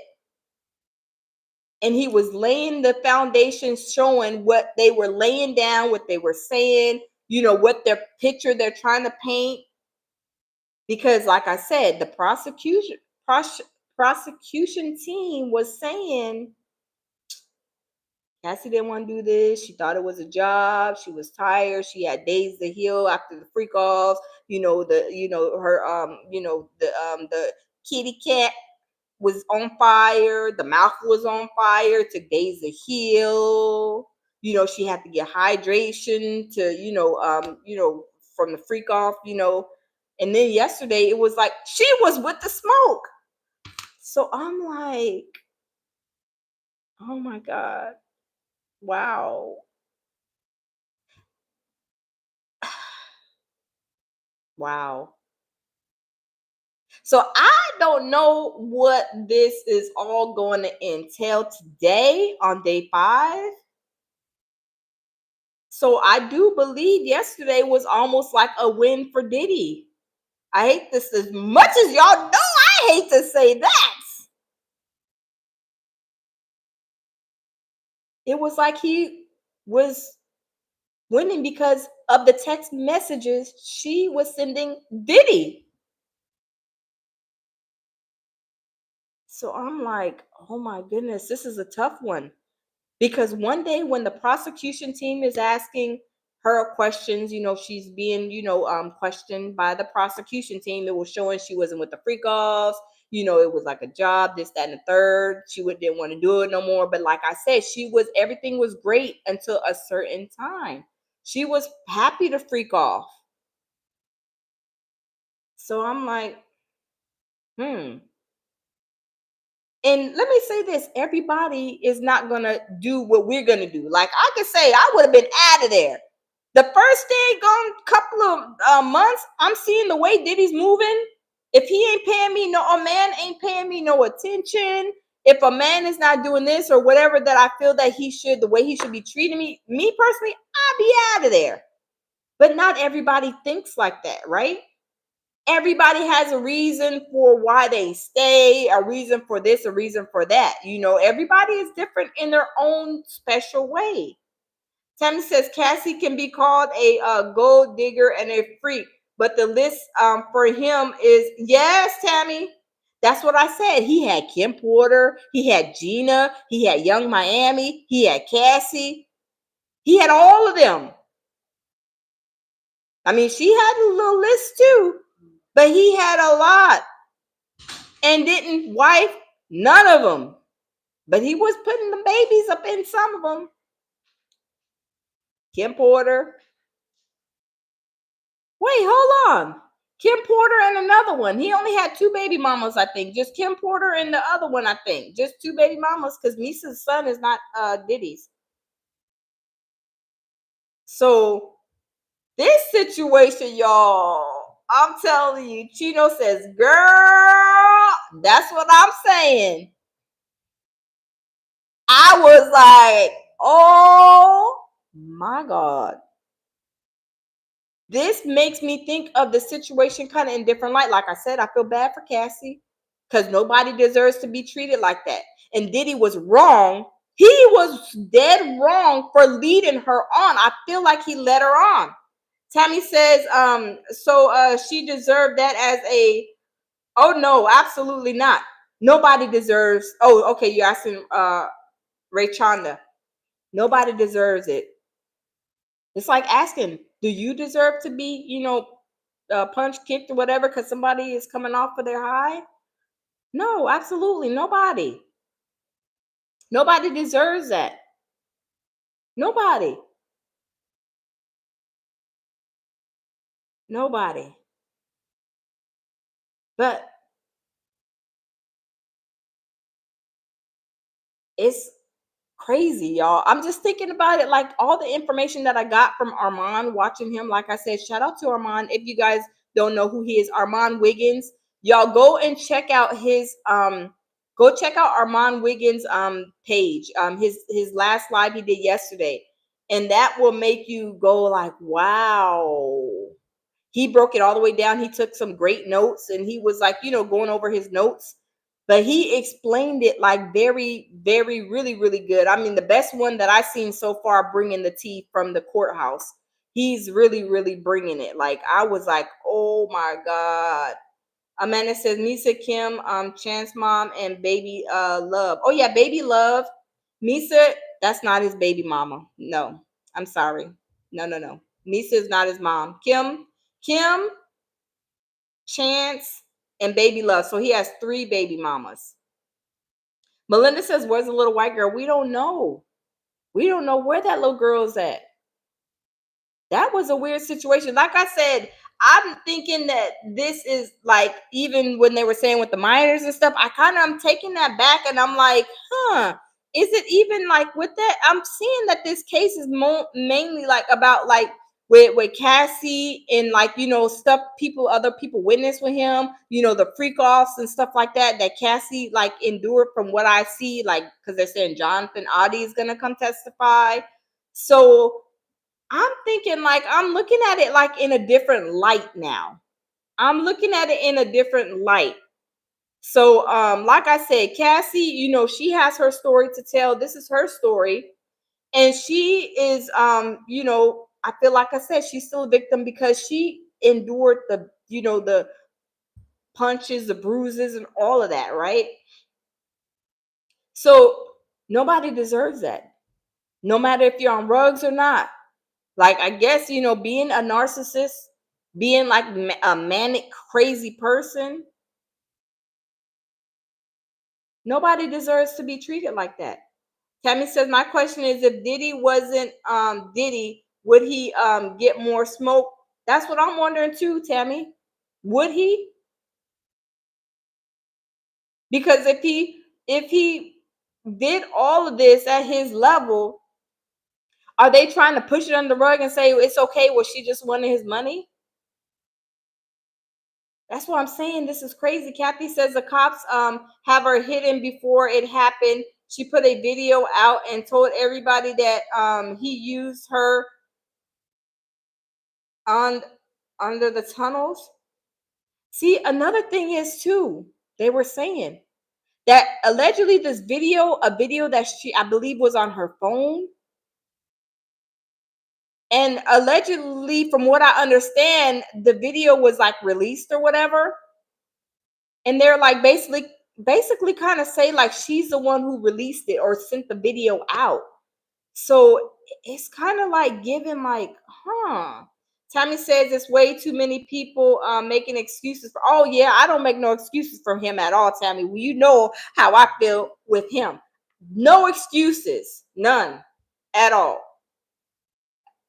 and he was laying the foundation, showing what they were laying down, what they were saying, what their picture they're trying to paint. Because, like I said, the prosecution team was saying Cassie didn't want to do this. She thought it was a job. She was tired. She had days to heal after the freak offs. The kitty cat was on fire. The mouth was on fire. It took days to heal. She had to get hydration to, from the freak off, And then yesterday it was like she was with the smoke. So I'm like, oh my God. Wow. Wow. So I don't know what this is all going to entail today on day 5. So I do believe yesterday was almost like a win for Diddy. I hate this as much as y'all know. I hate to say that. It was like he was winning because of the text messages she was sending Diddy. So I'm like, oh my goodness, this is a tough one. Because one day when the prosecution team is asking her questions, she's being, questioned by the prosecution team. It was showing she wasn't with the freak offs. It was like a job, this, that, and the third. She didn't want to do it no more. But like I said, everything was great until a certain time. She was happy to freak off. So I'm like, And let me say this, everybody is not going to do what we're going to do. Like I could say I would have been out of there. The first day, gone couple of months, I'm seeing the way Diddy's moving. If he ain't paying me, a man ain't paying me no attention. If a man is not doing this or whatever that I feel that he should, the way he should be treating me personally, be out of there. But not everybody thinks like that, right? Everybody has a reason for why they stay, a reason for this, a reason for that. Everybody is different in their own special way. Tammy says Cassie can be called a gold digger and a freak, but the list for him is yes, Tammy. That's what I said. He had Kim Porter, he had Gina, he had Young Miami, he had Cassie, he had all of them. I mean, she had a little list too, but he had a lot and didn't wife none of them. But he was putting the babies up in some of them. Kim Porter. Wait, hold on. Kim Porter and another one. He only had two baby mamas, I think. Just Kim Porter and the other one, I think. Just two baby mamas because Misa's son is not Diddy's. So this situation, y'all, I'm telling you, Chino says, girl, that's what I'm saying. I was like, oh my God. This makes me think of the situation kind of in different light. Like I said, I feel bad for Cassie because nobody deserves to be treated like that. And Diddy was wrong. He was dead wrong for leading her on. I feel like he led her on. Tammy says, so she deserved that as a, oh no, absolutely not. Nobody deserves, oh, okay, you're asking Ray Chanda. Nobody deserves it. It's like asking, do you deserve to be, punched, kicked, or whatever because somebody is coming off of their high? No, absolutely nobody. Nobody deserves that. Nobody. Nobody. But it's crazy, y'all. I'm just thinking about it, like all the information that I got from Armand watching him. Like I said, shout out to Armand. If you guys don't know who he is, Armand Wiggins. Y'all go and check out his go check out Armand Wiggins page. His last live he did yesterday. And that will make you go like, wow. He broke it all the way down. He took some great notes and he was like, going over his notes, but he explained it like very, very, really, really good. I mean, the best one that I've seen so far bringing the tea from the courthouse. He's really, really bringing it. Like, I was like, oh my God. Amanda says, Misa, Kim, Chance mom, and baby Love. Oh yeah, baby Love. Misa, that's not his baby mama. No, I'm sorry. No. Misa is not his mom. Kim, Chance, and baby Love. So he has three baby mamas. Melinda says, where's the little white girl? We don't know. We don't know where that little girl's at. That was a weird situation. Like I said, I'm thinking that this is like, even when they were saying with the minors and stuff, I'm taking that back and I'm like, is it even like with that? I'm seeing that this case is mainly like about like with Cassie and like, stuff other people witnessed with him, the freak offs and stuff like that Cassie like endured from what I see, like, because they're saying Jonathan Audie is going to come testify. So I'm thinking like I'm looking at it like in a different light now. I'm looking at it in a different light. So like I said, Cassie, she has her story to tell. This is her story. And she is I feel like I said she's still a victim because she endured the punches, the bruises, and all of that, right? So nobody deserves that. No matter if you're on rugs or not. Like, I guess, being a narcissist, being like a manic, crazy person, nobody deserves to be treated like that. Tammy says, my question is, if Diddy wasn't Diddy, would he get more smoke? That's what I'm wondering too, Tammy. Would he? Because if he did all of this at his level, are they trying to push it under the rug and say it's okay? Well, she just wanted his money. That's what I'm saying. This is crazy. Kathy says the cops have her hidden before it happened. She put a video out and told everybody that he used her on under the tunnels. See, another thing is too, they were saying that allegedly this video, a video that she, I believe, was on her phone, and allegedly, from what I understand, the video was like released or whatever, and they're like basically kind of say like she's the one who released it or sent the video out. So it's kind of like giving like, huh. Tammy says it's way too many people making excuses for. Oh yeah, I don't make no excuses for him at all, Tammy. Well, you know how I feel with him. No excuses, none, at all,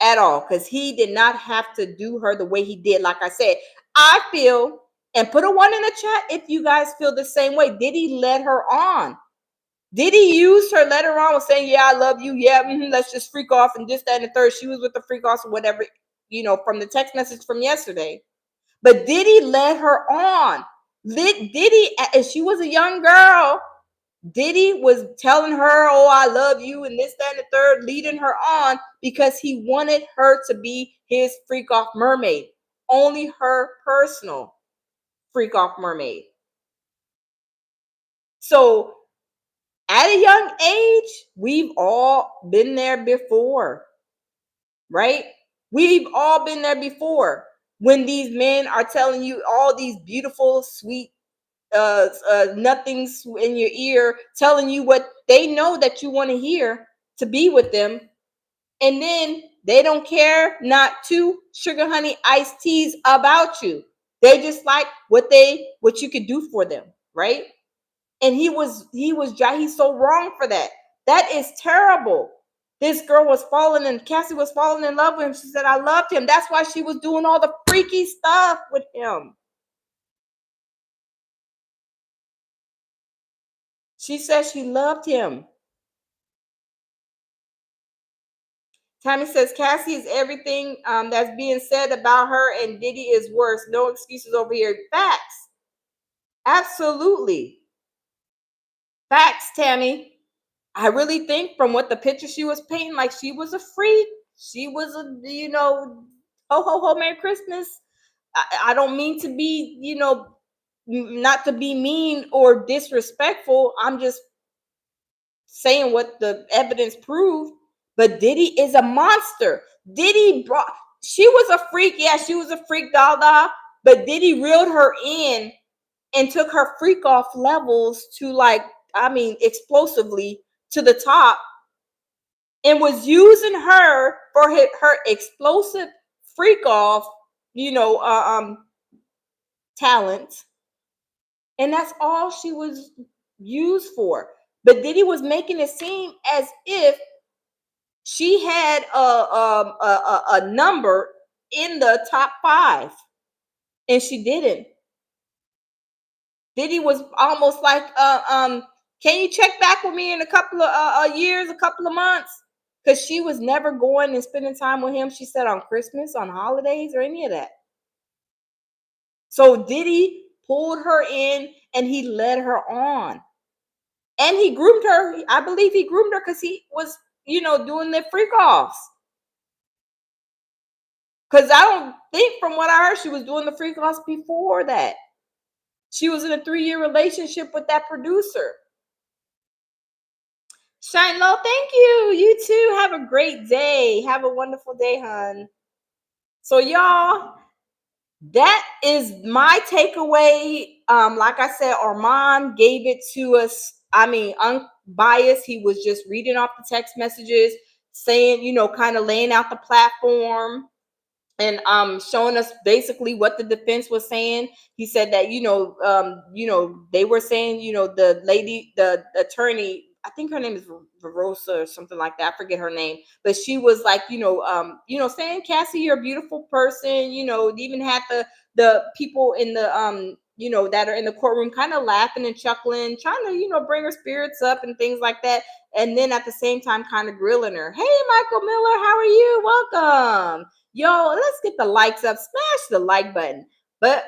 at all, because he did not have to do her the way he did. Like I said, I feel, and put a one in the chat if you guys feel the same way. Did he let her on? Did he use her later on with saying, "Yeah, I love you. Yeah, let's just freak off and this, that, and the third." She was with the freak off or whatever, from the text message from yesterday. But did he let her on? Did he? And she was a young girl. Diddy was telling her, "Oh, I love you," and this, that, and the third, leading her on because he wanted her to be his freak off mermaid, only her personal freak off mermaid. So at a young age, we've all been there before, right? We've all been there before when these men are telling you all these beautiful, sweet, nothings in your ear, telling you what they know that you want to hear to be with them. And then they don't care not two sugar honey iced teas about you. They just like what you could do for them, right? And he's so wrong for that. That is terrible. This girl was falling, and Cassie was falling in love with him. She said, "I loved him." That's why she was doing all the freaky stuff with him. She said she loved him. Tammy says Cassie is everything that's being said about her, and Diddy is worse. No excuses over here. Facts. Absolutely. Facts, Tammy. I really think from what the picture she was painting, like she was a freak. She was ho ho ho, Merry Christmas. I don't mean to be, not to be mean or disrespectful. I'm just saying what the evidence proved. But Diddy is a monster. Diddy brought. She was a freak. Yeah, she was a freak, Dada. But Diddy reeled her in and took her freak off levels to like, I mean, explosively to the top, and was using her for her explosive freak off, talent, and that's all she was used for. But Diddy was making it seem as if she had a number in the top 5, and she didn't. Diddy was almost like, can you check back with me in a couple of years, a couple of months? Because she was never going and spending time with him. She said on Christmas, on holidays, or any of that. So Diddy pulled her in and he led her on. And he groomed her. I believe he groomed her because he was, doing the freak offs. Because I don't think, from what I heard, she was doing the freak offs before that. She was in a 3-year relationship with that producer. Shine low, thank you. You too. Have a great day. Have a wonderful day, hon. So, y'all, that is my takeaway. Like I said, Armand gave it to us. I mean, unbiased. He was just reading off the text messages, saying, kind of laying out the platform, and showing us basically what the defense was saying. He said that they were saying, the lady, the attorney, I think her name is Verosa or something like that, I forget her name, but she was like, saying, "Cassie, you're a beautiful person," even had the people in the that are in the courtroom kind of laughing and chuckling, trying to bring her spirits up and things like that. And then at the same time kind of grilling her. "Hey, Michael Miller, how are you? Welcome. Yo, let's get the likes up. Smash the like button." But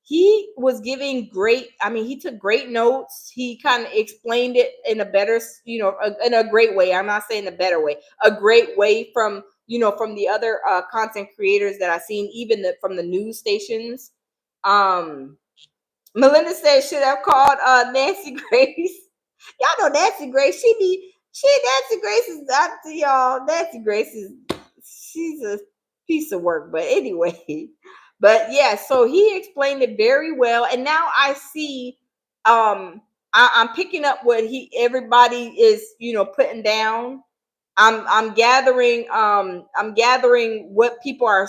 he was giving great, I mean, he took great notes. He kind of explained it in a better, in a great way. I'm not saying a better way, a great way from from the other content creators that I've seen, even from the news stations. Um, Melinda said should have called Nancy Grace. Y'all know Nancy Grace. Nancy Grace is not to y'all. Nancy Grace is she's a piece of work. But anyway, but yeah, so he explained it very well, and now I see. I'm picking up what everybody is putting down. I'm gathering what people are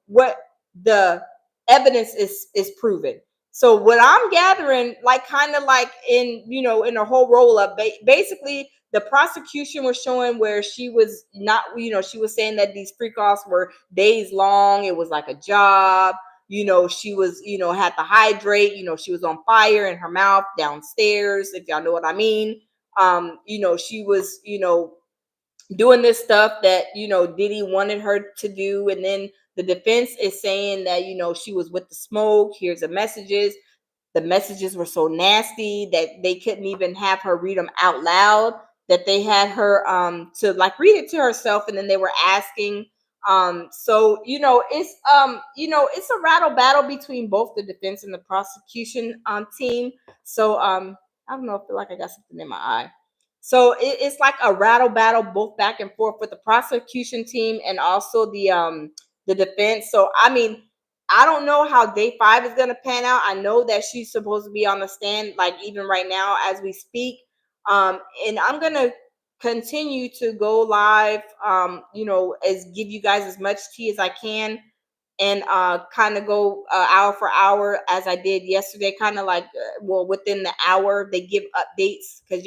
what the evidence is proven. So what I'm gathering, like kind of like in a whole roll up, basically the prosecution was showing where she was not, she was saying that these freak offs were days long. It was like a job. She was, had to hydrate. She was on fire in her mouth downstairs, if y'all know what I mean. She was, doing this stuff that Diddy wanted her to do, and then the defense is saying that she was with the smoke. Here's the messages were so nasty that they couldn't even have her read them out loud, that they had her to like read it to herself, and then they were asking so it's a rattle battle between both the defense and the prosecution team. So I don't know, I feel like I got something in my eye. So it's like a rattle battle, both back and forth with the prosecution team and also the defense. So I mean, I don't know how day 5 is gonna pan out. I know that she's supposed to be on the stand, like even right now as we speak. And I'm gonna continue to go live, as give you guys as much tea as I can, and kind of go hour for hour as I did yesterday. Kind of like, well, within the hour they give updates, because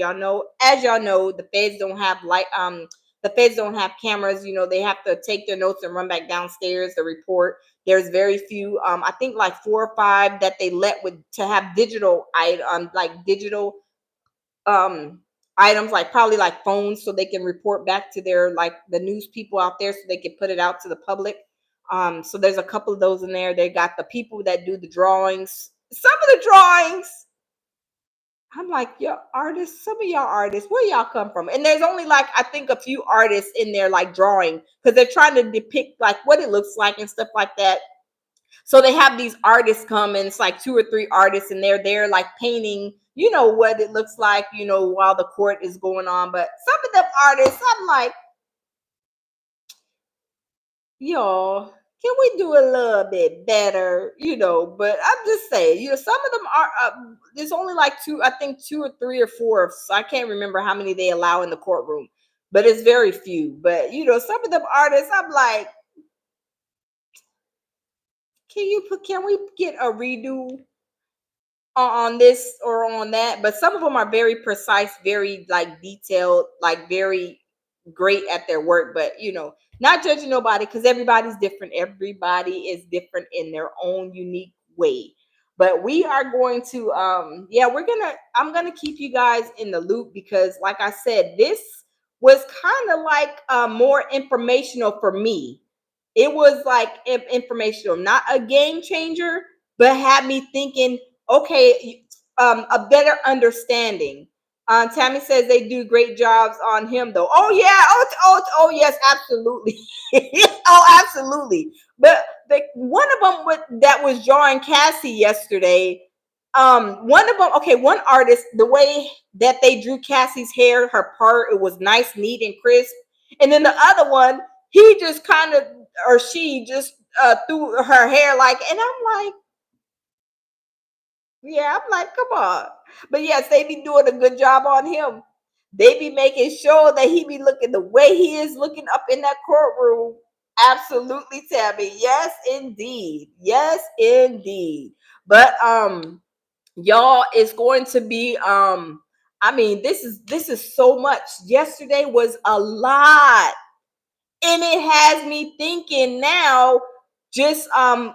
as y'all know, the feds don't have the feds don't have cameras. They have to take their notes and run back downstairs to report. There's very few, I think like 4 or 5 that they let with to have digital like digital um items, like probably like phones, so they can report back to their like the news people out there, so they can put it out to the public. So there's a couple of those in there. They got the people that do the drawings. Some of the drawings, I'm like, your artists, some of y'all artists, where y'all come from? And there's only like I think a few artists in there like drawing, because they're trying to depict like what it looks like and stuff like that. So they have these artists come, and it's like 2 or 3 artists, and they're there like painting, what it looks like, while the court is going on. But some of them artists, I'm like, y'all, can we do a little bit better? But I'm just saying, some of them are, there's only like 2, I think 2 or 3 or 4. So I can't remember how many they allow in the courtroom, but it's very few. But, some of them artists, I'm like, can we get a redo on this or on that? But some of them are very precise, very like detailed, like very great at their work. But not judging nobody, because everybody's different. Everybody is different in their own unique way. But we are going to I'm gonna keep you guys in the loop, because like I said, this was kind of like more informational for me. It was like informational, not a game changer, but had me thinking, okay, a better understanding. Tammy says they do great jobs on him, though. Oh yeah, oh yes, absolutely, oh absolutely. But one of them that was drawing Cassie yesterday. One of them, okay, one artist, the way that they drew Cassie's hair, her part, it was nice, neat, and crisp. And then the other one, he just kind of, or she just threw her hair like, and I'm like, yeah, I'm like, come on. But yes, they be doing a good job on him. They be making sure that he be looking the way he is looking up in that courtroom. Absolutely, Tabby. Yes, indeed. Yes, indeed. But y'all, it's going to be I mean, this is so much. Yesterday was a lot. And it has me thinking now, just kind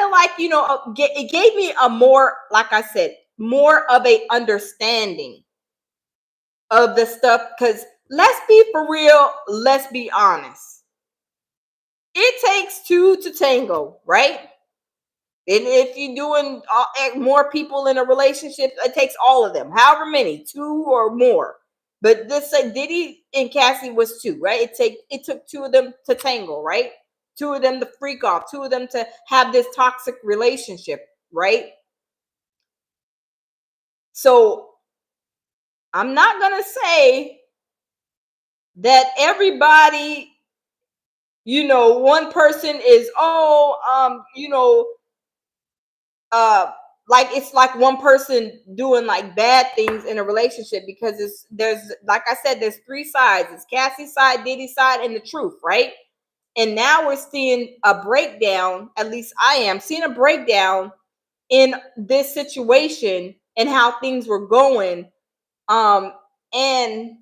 of like, it gave me a more, like I said, more of a understanding of the stuff. Because let's be for real, let's be honest, it takes 2 to tango, right? And if you're doing more people in a relationship, it takes all of them, however many, 2 or more. But let's say Diddy and Cassie was two, right? It took two of them to tangle, right? Two of them to freak off, two of them to have this toxic relationship, right? So I'm not gonna say that everybody, one person is, uh like it's like one person doing like bad things in a relationship, because there's, like I said, there's three sides. It's Cassie's side, Diddy's side, and the truth, right? And now we're seeing a breakdown, at least I am seeing a breakdown in this situation and how things were going. And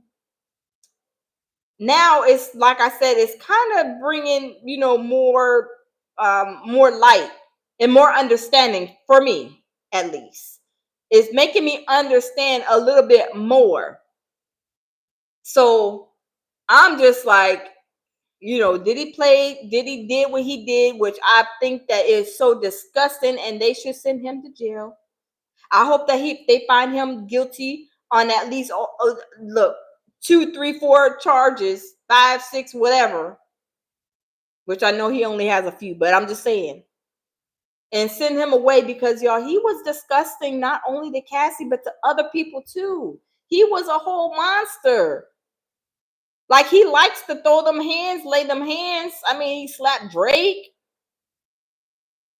now it's like I said, it's kind of bringing, more light and more understanding for me, at least. It's making me understand a little bit more. So I'm just like, Did he did what he did, which I think that is so disgusting, and they should send him to jail. I hope that they find him guilty on at least, look, 2, 3, 4 charges, 5, 6, whatever. Which I know he only has a few, but I'm just saying. And send him away, because y'all, he was disgusting not only to Cassie but to other people too. He was a whole monster. Like, he likes to throw them hands, lay them hands. I mean, he slapped Drake.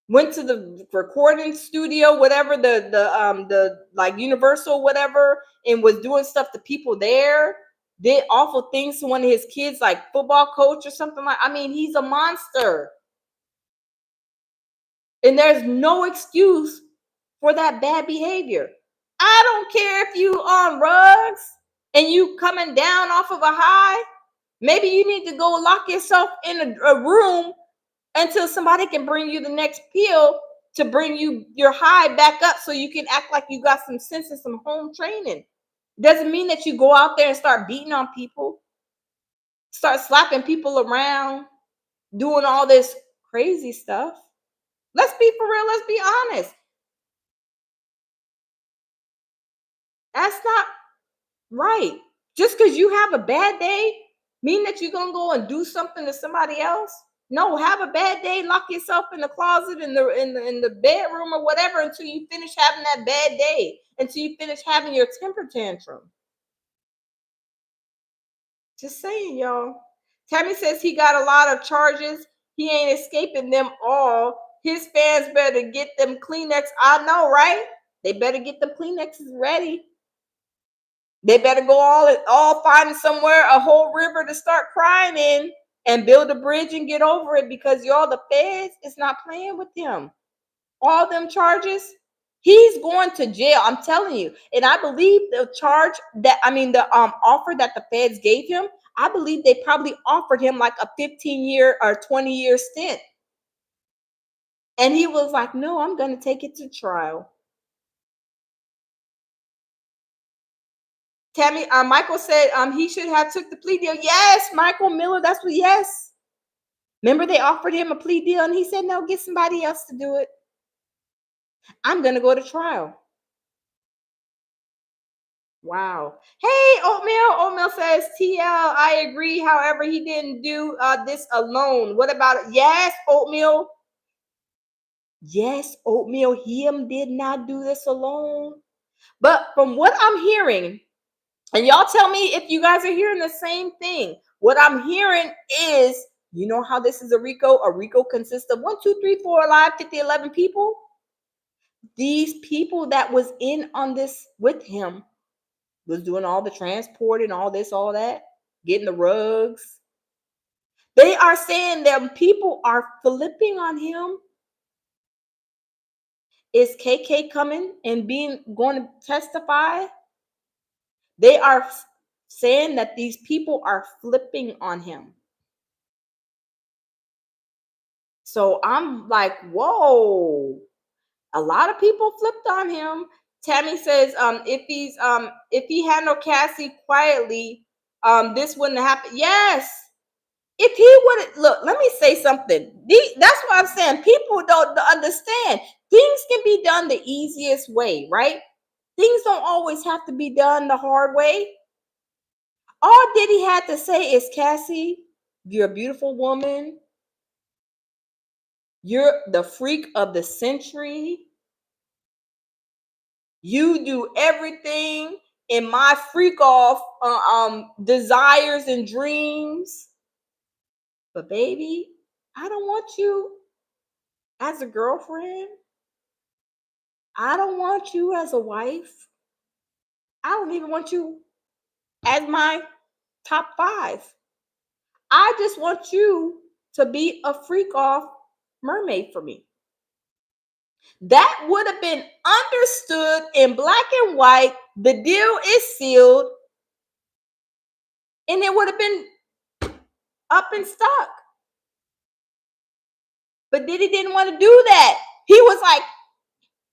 Went to the recording studio, whatever, the like Universal, whatever, and was doing stuff to people there. Did awful things to one of his kids, like football coach or something like. I mean, he's a monster, and there's no excuse for that bad behavior. I don't care if you on rugs and you coming down off of a high. Maybe you need to go lock yourself in a room until somebody can bring you the next pill to bring you your high back up, so you can act like you got some sense and some home training. Doesn't mean that you go out there and start beating on people, start slapping people around, doing all this crazy stuff. Let's be for real. Let's be honest. That's not right. Just because you have a bad day, mean that you're gonna go and do something to somebody else? No, have a bad day, lock yourself in the closet, in the bedroom or whatever, until you finish having that bad day, until you finish having your temper tantrum. Just saying, y'all. Tammy says he got a lot of charges. He ain't escaping them all. His fans better get them Kleenex. I know, right? They better get them Kleenexes ready. They better go all find somewhere, a whole river to start crying in, and build a bridge and get over it, because y'all, the feds is not playing with him. All them charges, he's going to jail. I'm telling you. And I believe the offer that the feds gave him, I believe they probably offered him like a 15-year or 20-year stint. And he was like, no, I'm going to take it to trial. Tammy, Michael said he should have took the plea deal. Yes, Michael Miller, that's what, yes. Remember they offered him a plea deal and he said, no, get somebody else to do it. I'm going to go to trial. Wow. Hey, Oatmeal. Oatmeal says, TL, I agree. However, he didn't do this alone. What about it? Yes, Oatmeal. Yes, Oatmeal. Him did not do this alone. But from what I'm hearing, and y'all tell me if you guys are hearing the same thing. What I'm hearing is, you know how this is a RICO? A RICO consists of 1, 2, 3, 4, 5, 50, 11 people. These people that was in on this with him was doing all the transport and all this, all that, getting the rugs. They are saying that people are flipping on him. Is KK coming and going to testify? They are saying that these people are flipping on him. So I'm like, whoa, a lot of people flipped on him. Tammy says, if he handled Cassie quietly, this wouldn't happen. Yes. If he would look, let me say something. That's what I'm saying. People don't understand. Things can be done the easiest way, right? Things don't always have to be done the hard way. All Diddy had to say is, Cassie, you're a beautiful woman. You're the freak of the century. You do everything in my freak off desires and dreams. But baby, I don't want you as a girlfriend. I don't want you as a wife. I don't even want you as my top five. I just want you to be a freak off mermaid for me. That would have been understood in black and white. The deal is sealed, and it would have been up and stuck. But Diddy didn't want to do that. He was like,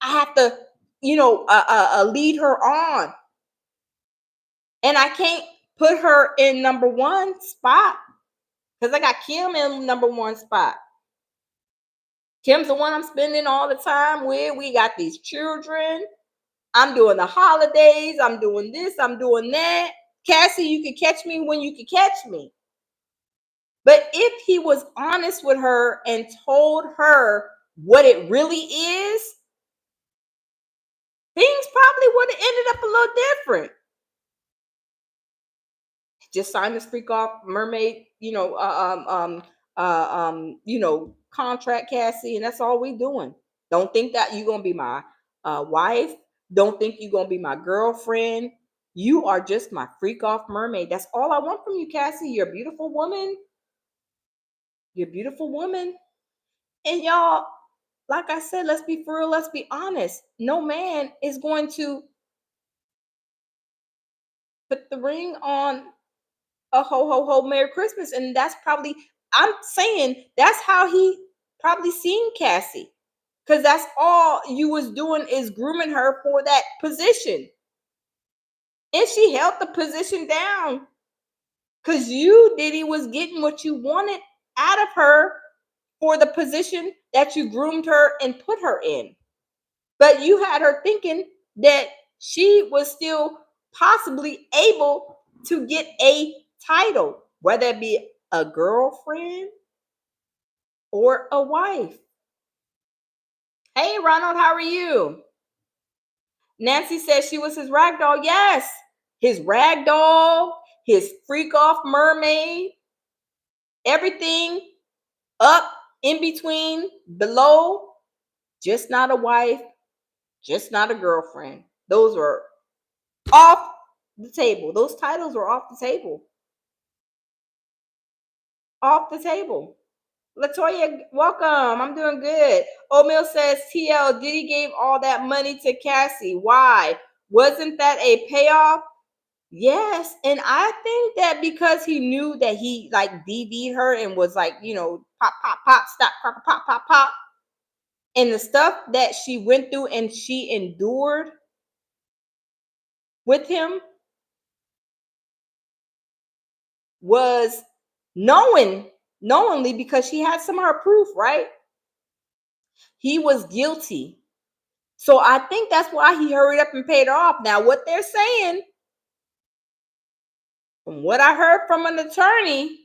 I have to, lead her on. And I can't put her in number one spot because I got Kim in number one spot. Kim's the one I'm spending all the time with. We got these children. I'm doing the holidays. I'm doing this. I'm doing that. Cassie, you can catch me when you can catch me. But if he was honest with her and told her what it really is, things probably would have ended up a little different. Just sign this freak off mermaid, contract, Cassie, and that's all we doing. Don't think that you're gonna be my wife. Don't think you're gonna be my girlfriend. You are just my freak off mermaid. That's all I want from you, Cassie. You're a beautiful woman. You're a beautiful woman. And y'all, like I said, let's be for real, let's be honest. No man is going to put the ring on a ho ho ho Merry Christmas. And that's probably, I'm saying that's how he probably seen Cassie. Because that's all you was doing is grooming her for that position. And she held the position down. Because you, Diddy, was getting what you wanted out of her for the position that you groomed her and put her in. But you had her thinking that she was still possibly able to get a title, whether it be a girlfriend or a wife. Hey, Ronald, how are you? Nancy says she was his rag doll. Yes, his rag doll, his freak off mermaid, everything up, in between, below, just not a wife, just not a girlfriend. Those were off the table. Those titles were off the table. Off the table. Latoya, welcome. I'm doing good. O'Mill says TL Diddy gave all that money to Cassie. Why? Wasn't that a payoff? Yes. And I think that because he knew that he like DV'd her and was like, pop, pop, pop, stop, pop, pop, pop, pop. And the stuff that she went through and she endured with him was knowingly because she had some of her proof, right? He was guilty. So I think that's why he hurried up and paid her off. Now, what they're saying, from what I heard from an attorney,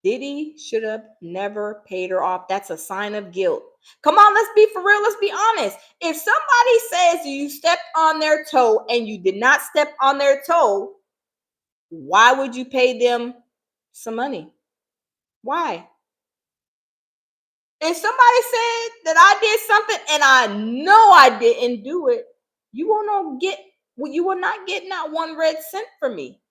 Diddy should have never paid her off. That's a sign of guilt. Come on, let's be for real. Let's be honest. If somebody says you stepped on their toe and you did not step on their toe, why would you pay them some money? Why? If somebody said that I did something and I know I didn't do it, you will not get not one red cent from me.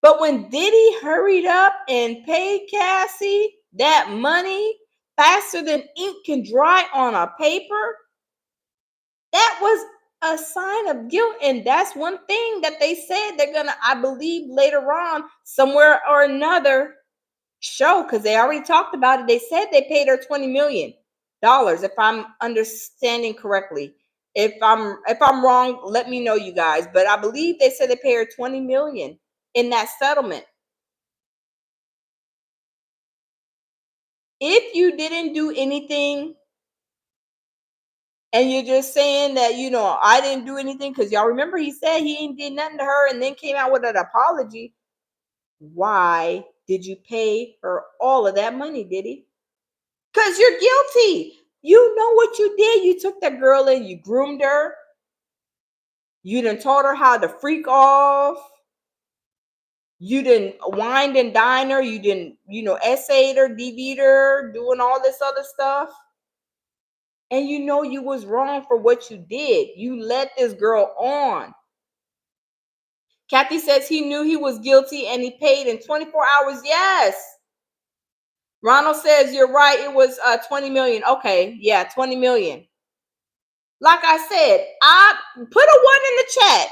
But when Diddy hurried up and paid Cassie that money faster than ink can dry on a paper, that was a sign of guilt. And that's one thing that they said they're gonna, I believe, later on, somewhere or another, show, because they already talked about it. They said they paid her $20 million, if I'm understanding correctly. If I'm wrong, let me know, you guys. But I believe they said they paid her $20 million in that settlement. If you didn't do anything And you're just saying that, I didn't do anything because y'all remember he said he ain't did nothing to her and then came out with an apology. Why did you pay her all of that money, Diddy? Because you're guilty. You know what you did. You took that girl in, you groomed her, you done taught her how to freak off. You didn't wine and dine her. You didn't, essayed her, DV'd her, doing all this other stuff. And you know you was wrong for what you did. You led this girl on. Kathy says he knew he was guilty and he paid in 24 hours. Yes. Ronald says you're right. It was 20 million. Okay. Yeah, 20 million. Like I said, I put a 1 in the chat.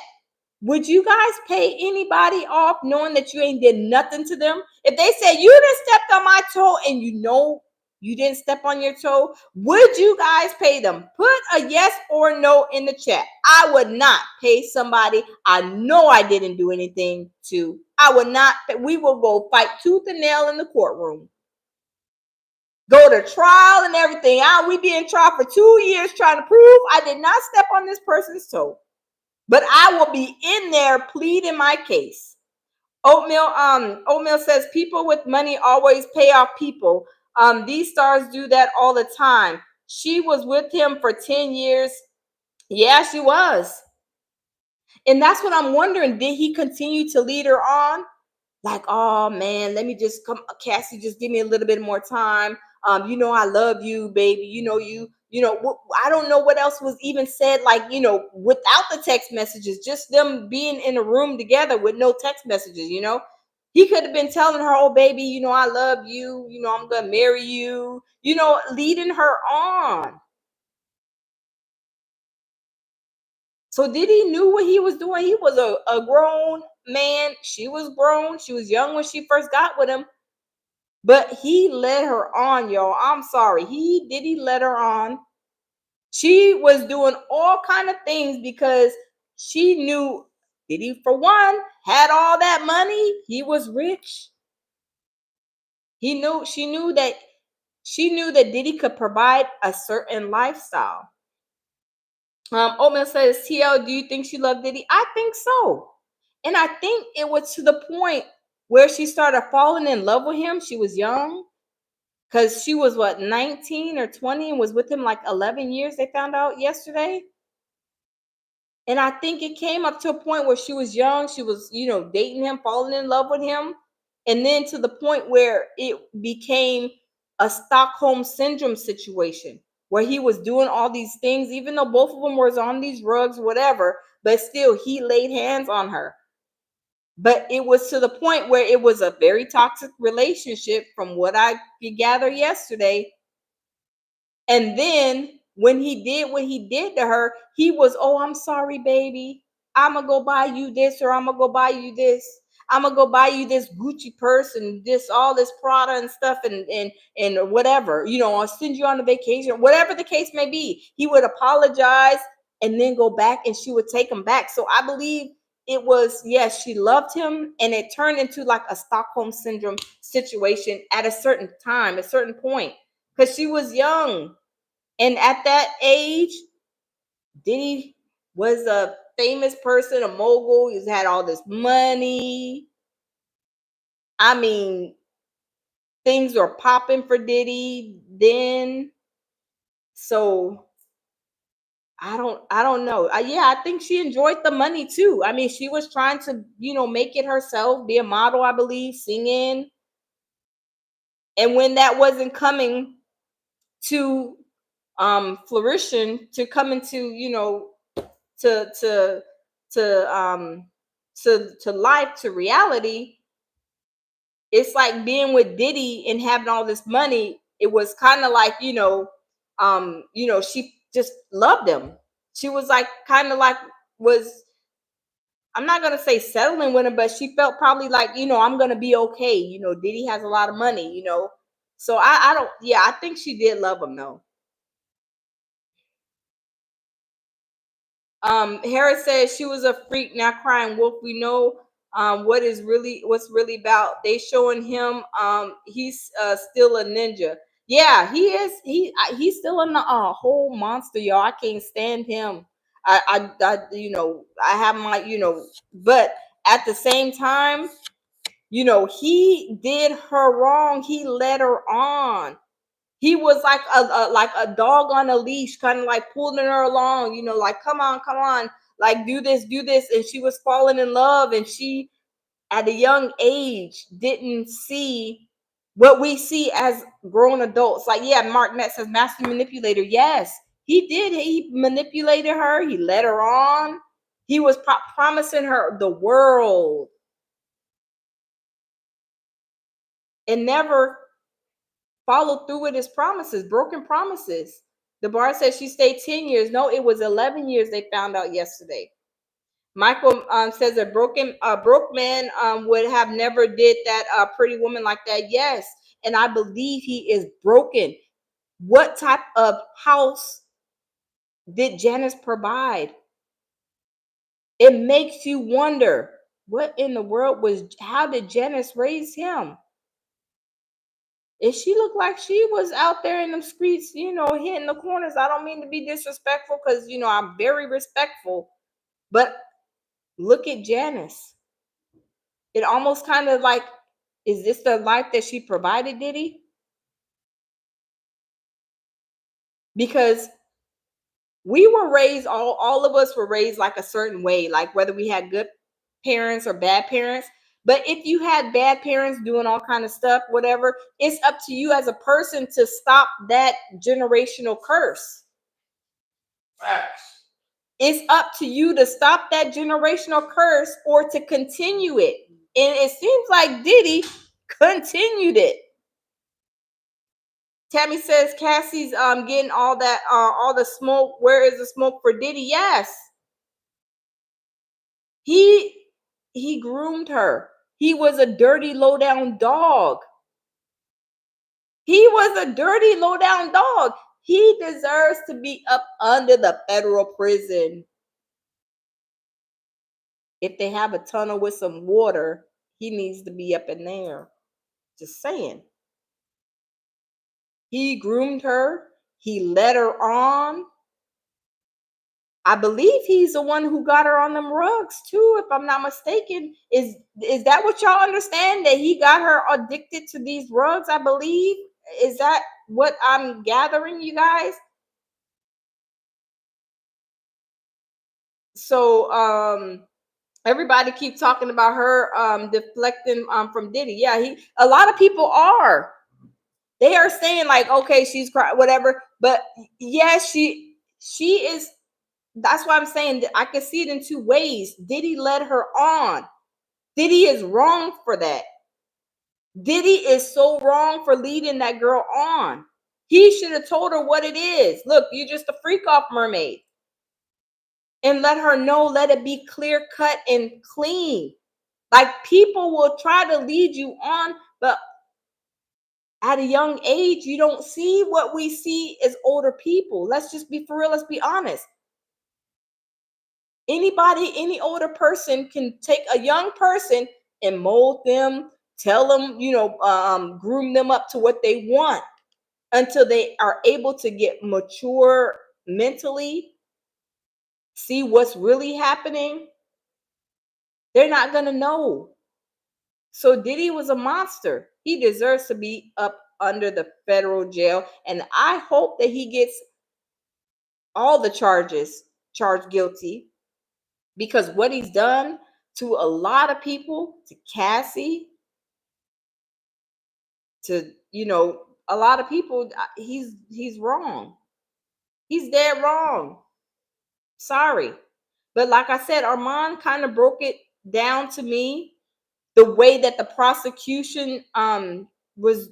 Would you guys pay anybody off knowing that you ain't did nothing to them? If they say you didn't step on my toe and you know you didn't step on your toe, would you guys pay them? Put a yes or no in the chat. I would not pay somebody I know I didn't do anything to. I would not. We will go fight tooth and nail in the courtroom. Go to trial and everything. We be in trial for 2 years trying to prove I did not step on this person's toe. But I will be in there pleading my case. Oatmeal says people with money always pay off people. These stars do that all the time. She was with him for 10 years. Yeah, she was. And that's what I'm wondering. Did he continue to lead her on? Like, oh man, let me just come, Cassie, just give me a little bit more time. I love you, baby. I don't know what else was even said, like, without the text messages, just them being in a room together with no text messages. He could have been telling her, oh baby, I love you, I'm gonna marry you, leading her on. So Diddy knew what he was doing. He was a grown man. She was grown. She was young when she first got with him. But he led her on, y'all. I'm sorry. He led her on. She was doing all kind of things because she knew Diddy, for one, had all that money. He was rich. She knew that Diddy could provide a certain lifestyle. Oatmeal says, TL, do you think she loved Diddy? I think so. And I think it was to the point where she started falling in love with him. She was young. Because she was 19 or 20 and was with him like 11 years, they found out yesterday. And I think it came up to a point where she was young. She was, dating him, falling in love with him. And then to the point where it became a Stockholm syndrome situation where he was doing all these things, even though both of them was on these drugs, whatever, but still he laid hands on her. But it was to the point where it was a very toxic relationship from what I could gather yesterday. And then when he did what he did to her, he was, oh, I'm sorry, baby. I'm going to go buy you this, or I'm going to go buy you this. I'm going to go buy you this Gucci purse and all this Prada and stuff and whatever, I'll send you on a vacation, whatever the case may be. He would apologize and then go back and she would take him back. So I believe it was, yes, she loved him, and it turned into like a Stockholm syndrome situation at a certain time, a certain point, because she was young. And at that age, Diddy was a famous person, a mogul. He's had all this money. I mean, things were popping for Diddy then. So I don't know. Yeah, I think she enjoyed the money too. I mean, she was trying to, make it herself, be a model, I believe, singing. And when that wasn't coming to flourishing, to come into, to life, to reality, it's like being with Diddy and having all this money. It was kind of like, she just loved him. She was like kind of like was, I'm not gonna say settling with him, but she felt probably like, I'm gonna be okay. Diddy has a lot of money, So I don't, yeah, I think she did love him though. Harris says she was a freak, not crying wolf. We know what's really about. They showing him he's still a ninja. Yeah, he is. He's still a whole monster, y'all. I can't stand him. I have my, but at the same time, he did her wrong. He led her on. He was like a dog on a leash, kind of like pulling her along, like come on, like do this, and she was falling in love, and she at a young age didn't see what we see as grown adults. Like, yeah, Mark Met says master manipulator. Yes, he did. He manipulated her. He led her on. He was promising her the world and never followed through with his promises, broken promises. The bar says she stayed 10 years. No, it was 11 years they found out yesterday. Michael says a broke man would have never did that pretty woman like that. Yes, and I believe he is broken. What type of house did Janice provide? It makes you wonder what in the world how did Janice raise him? If she looked like she was out there in the streets, hitting the corners. I don't mean to be disrespectful because, I'm very respectful, but look at Janice. It almost kind of like, is this the life that she provided, Diddy? Because we were raised, all of us were raised like a certain way, like whether we had good parents or bad parents. But if you had bad parents doing all kind of stuff, whatever, it's up to you as a person to stop that generational curse. Facts. It's up to you to stop that generational curse or to continue it. And it seems like Diddy continued it. Tammy says Cassie's getting all that all the smoke. Where is the smoke for Diddy? Yes. He groomed her. He was a dirty low down dog. He was a dirty low down dog. He deserves to be up under the federal prison. If they have a tunnel with some water, he needs to be up in there. Just saying. He groomed her. He led her on. I believe he's the one who got her on them rugs too, if I'm not mistaken. Is that what y'all understand? That he got her addicted to these rugs, I believe. Is that what I'm gathering, you guys? So everybody keep talking about her deflecting from Diddy. Yeah, a lot of people are. They are saying like, okay, she's crying, whatever. But yeah, she is. That's why I'm saying that I can see it in two ways. Diddy led her on. Diddy is wrong for that. Diddy is so wrong for leading that girl on. He should have told her what it is. Look, you're just a freak off mermaid. And let her know, let it be clear cut and clean. Like people will try to lead you on, but at a young age, you don't see what we see as older people. Let's just be for real. Let's be honest. Anybody, any older person can take a young person and mold them, tell them, groom them up to what they want until they are able to get mature mentally, see what's really happening. They're not going to know. So Diddy was a monster. He deserves to be up under the federal jail. And I hope that he gets all the charged guilty, because what he's done to a lot of people, to Cassie, to a lot of people, he's wrong. He's dead wrong. Sorry. But like I said, Armand kind of broke it down to me, the way that the prosecution was,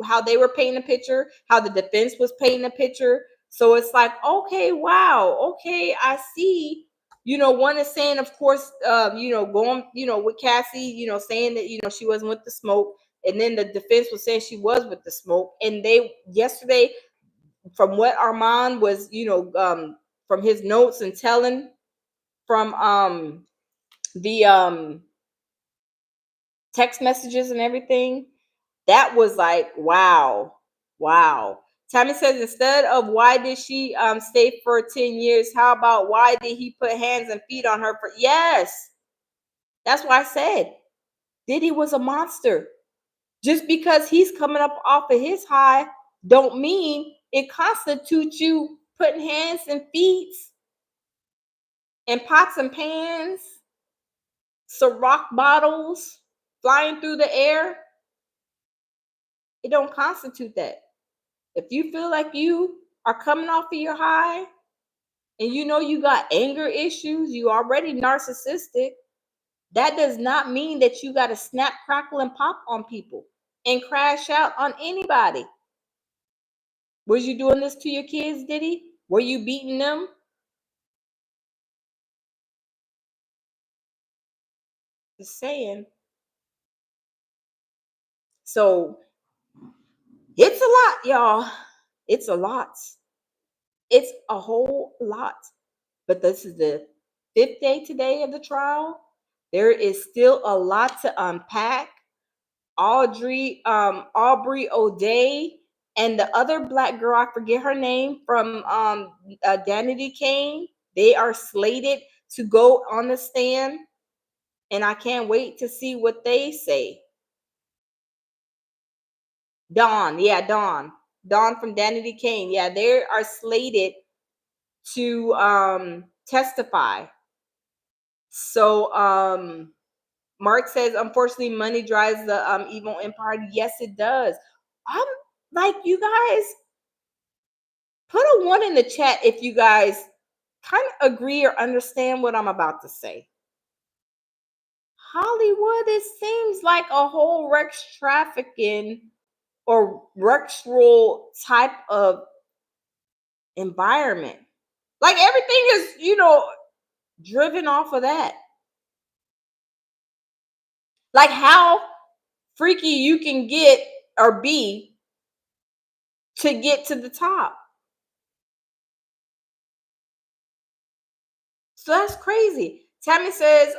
how they were painting a picture, how the defense was painting a picture. So it's like, okay, wow, okay, I see. One is saying, of course, going, with Cassie, saying that, she wasn't with the smoke. And then the defense was saying she was with the smoke. And they yesterday, from what Armand was, from his notes and telling from the text messages and everything, that was like, wow. Wow. Tammy says instead of why did she stay for 10 years, how about why did he put hands and feet on her for yes. That's why I said Diddy was a monster. Just because he's coming up off of his high, don't mean it constitutes you putting hands and feet and pots and pans, some rock bottles flying through the air. It don't constitute that. If you feel like you are coming off of your high and you know you got anger issues, you already narcissistic, that does not mean that you got to snap, crackle, and pop on people and crash out on anybody. Was you doing this to your kids, Diddy? Were you beating them? Just saying. So it's a lot, y'all. It's a lot. It's a whole lot. But this is the fifth day today of the trial. There is still a lot to unpack. Aubrey O'Day and the other black girl, I forget her name, from Danity Kane, they are slated to go on the stand, and I can't wait to see what they say. Dawn from Danity Kane, yeah, they are slated to testify. So Mark says, unfortunately, money drives the evil empire. Yes, it does. I'm like, you guys, put a one in the chat if you guys kind of agree or understand what I'm about to say. Hollywood, it seems like a whole Rex trafficking or Rexual type of environment. Like everything is, driven off of that. Like how freaky you can get or be to get to the top. So that's crazy. Tammy says,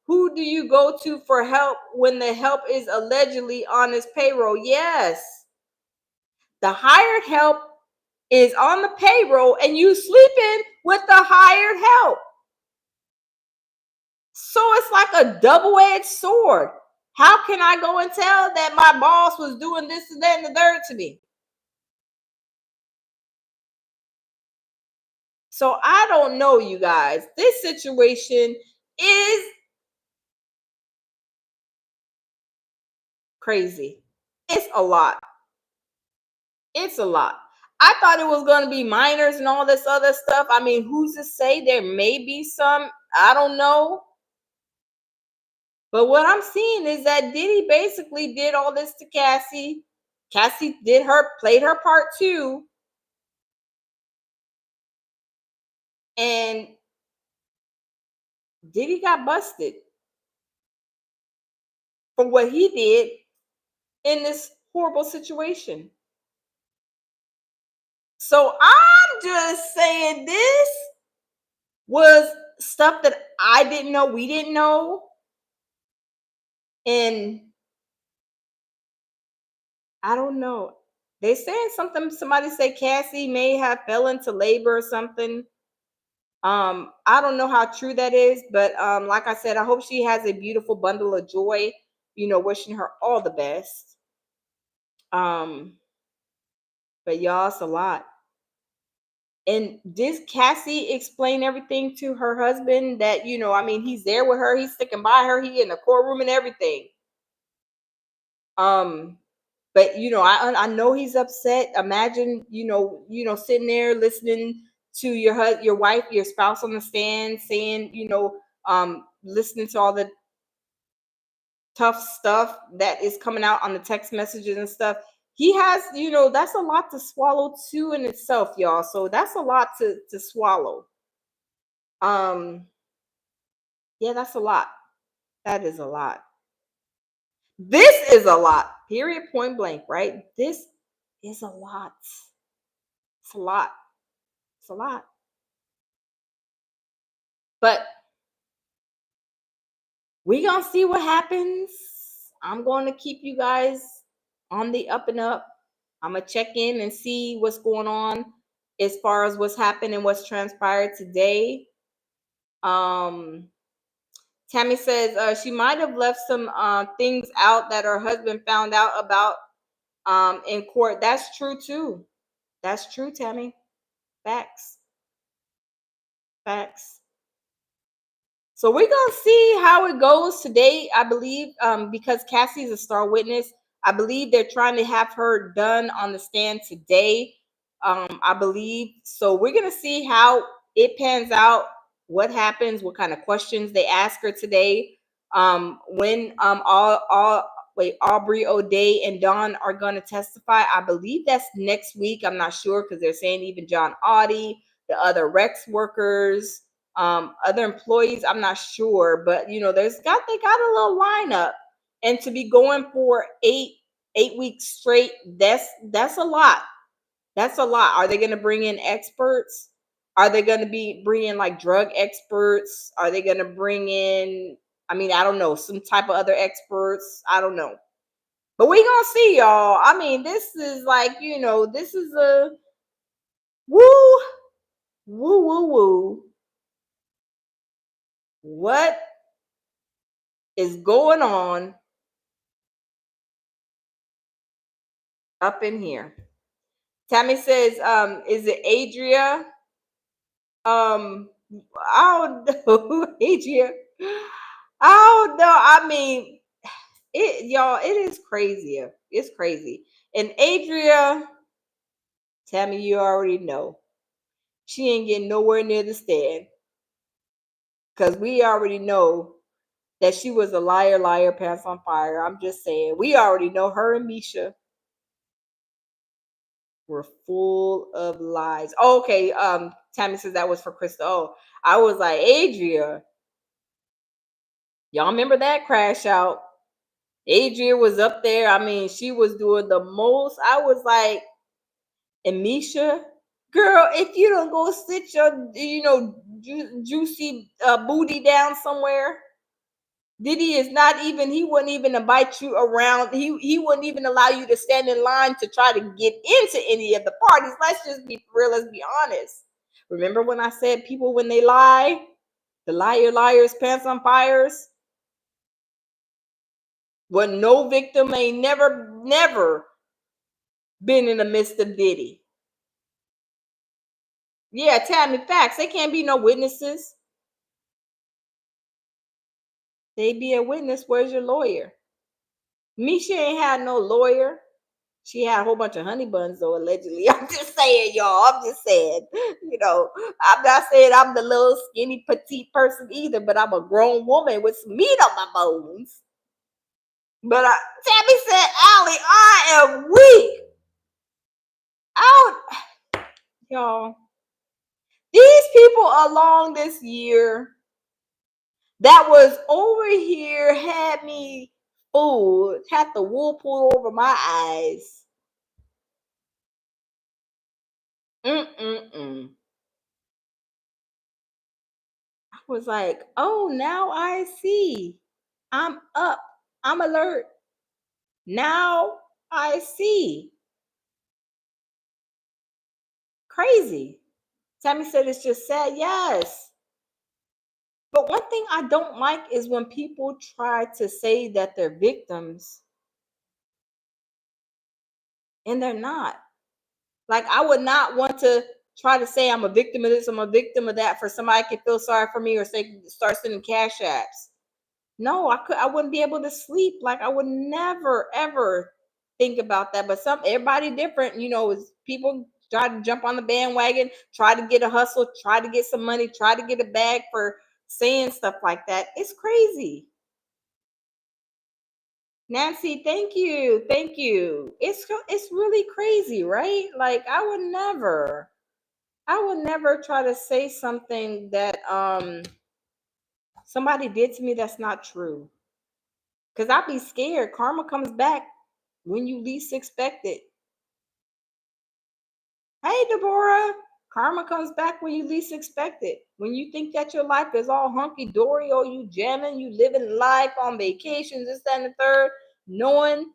who do you go to for help when the help is allegedly on his payroll? Yes. The hired help is on the payroll and you sleeping with the hired help. So it's like a double-edged sword. How can I go and tell that my boss was doing this and that and the third to me? So I don't know, you guys. This situation is crazy. It's a lot. It's a lot. I thought it was going to be minors and all this other stuff. I mean, who's to say there may be some? I don't know. But what I'm seeing is that Diddy basically did all this to Cassie. Cassie played her part too. And Diddy got busted for what he did in this horrible situation. So I'm just saying this was stuff that I didn't know, we didn't know. And I don't know. They saying something, somebody said Cassie may have fell into labor or something. I don't know how true that is, but like I said, I hope she has a beautiful bundle of joy, wishing her all the best. But y'all, it's a lot. And did Cassie explain everything to her husband that, he's there with her, he's sticking by her, he in the courtroom and everything. But I know he's upset. Imagine, sitting there listening to your wife, your spouse on the stand saying, listening to all the tough stuff that is coming out on the text messages and stuff. He has, that's a lot to swallow too in itself, y'all. So that's a lot to swallow. Yeah, that's a lot. That is a lot. This is a lot. Period, point blank, right? This is a lot. It's a lot. It's a lot. But we gonna see what happens. I'm going to keep you guys on the up and up. I'm gonna check in and see what's going on as far as what's happened and what's transpired today. Um, Tammy says she might have left some things out that her husband found out about in court. That's true too. That's true, Tammy. Facts. Facts. So we're gonna see how it goes today. I believe because Cassie's a star witness, I believe they're trying to have her done on the stand today. I believe so. We're gonna see how it pans out, what happens, what kind of questions they ask her today. When all wait, Aubrey O'Day and Dawn are gonna testify. I believe that's next week. I'm not sure because they're saying even John Audie, the other Rex workers, other employees, I'm not sure, but they got a little lineup, and to be going for eight weeks straight, that's a lot. That's a lot. Are they going to bring in experts? Are they going to be bringing like drug experts? Are they going to bring in, I mean, I don't know, some type of other experts? I don't know, but we gonna see, y'all. I mean, this is like, this is a woo woo woo woo. What is going on up in here? Tammy says, is it Adria? I don't know, Adria. I don't know. I mean, y'all, it is crazy. It's crazy. And Adria, Tammy, you already know. She ain't getting nowhere near the stand. Because we already know that she was a liar, liar, pants on fire. I'm just saying. We already know her and Misha were full of lies. Oh, okay. Tammy says that was for Krista. Oh, I was like, Adria. Y'all remember that crash out? Adria was up there. I mean, she was doing the most. I was like, and Misha, girl, if you don't go sit your, juicy booty down somewhere. Diddy is not even, he wouldn't even invite you around. He wouldn't even allow you to stand in line to try to get into any of the parties. Let's just be real, let's be honest. Remember when I said people when they lie, the liars, pants on fires? Well, no victim ain't never been in the midst of Diddy. Yeah, Tammy, facts. They can't be no witnesses. They be a witness. Where's your lawyer? Misha ain't had no lawyer. She had a whole bunch of honey buns, though, allegedly. I'm just saying, y'all. I'm just saying. I'm not saying I'm the little skinny petite person either, but I'm a grown woman with some meat on my bones. But Tammy said, Allie, I am weak. Out, y'all. These people along this year that was over here had me fooled, had the wool pulled over my eyes. I was like, oh, now I see. I'm up. I'm alert. Now I see. Crazy. Tammy said it's just sad. Yes. But one thing I don't like is when people try to say that they're victims and they're not. Like, I would not want to try to say I'm a victim of this, I'm a victim of that, for somebody can feel sorry for me or say start sending cash apps. No, I wouldn't be able to sleep. Like, I would never ever think about that. But everybody different, is people try to jump on the bandwagon, try to get a hustle, try to get some money, try to get a bag for saying stuff like that. It's crazy. Nancy, thank you. Thank you. It's really crazy, right? Like, I would never try to say something that somebody did to me that's not true. Cuz I'd be scared. Karma comes back when you least expect it. Hey, Deborah. Karma comes back when you least expect it. When you think that your life is all hunky dory, or you jamming, you living life on vacations, this, that, and the third, knowing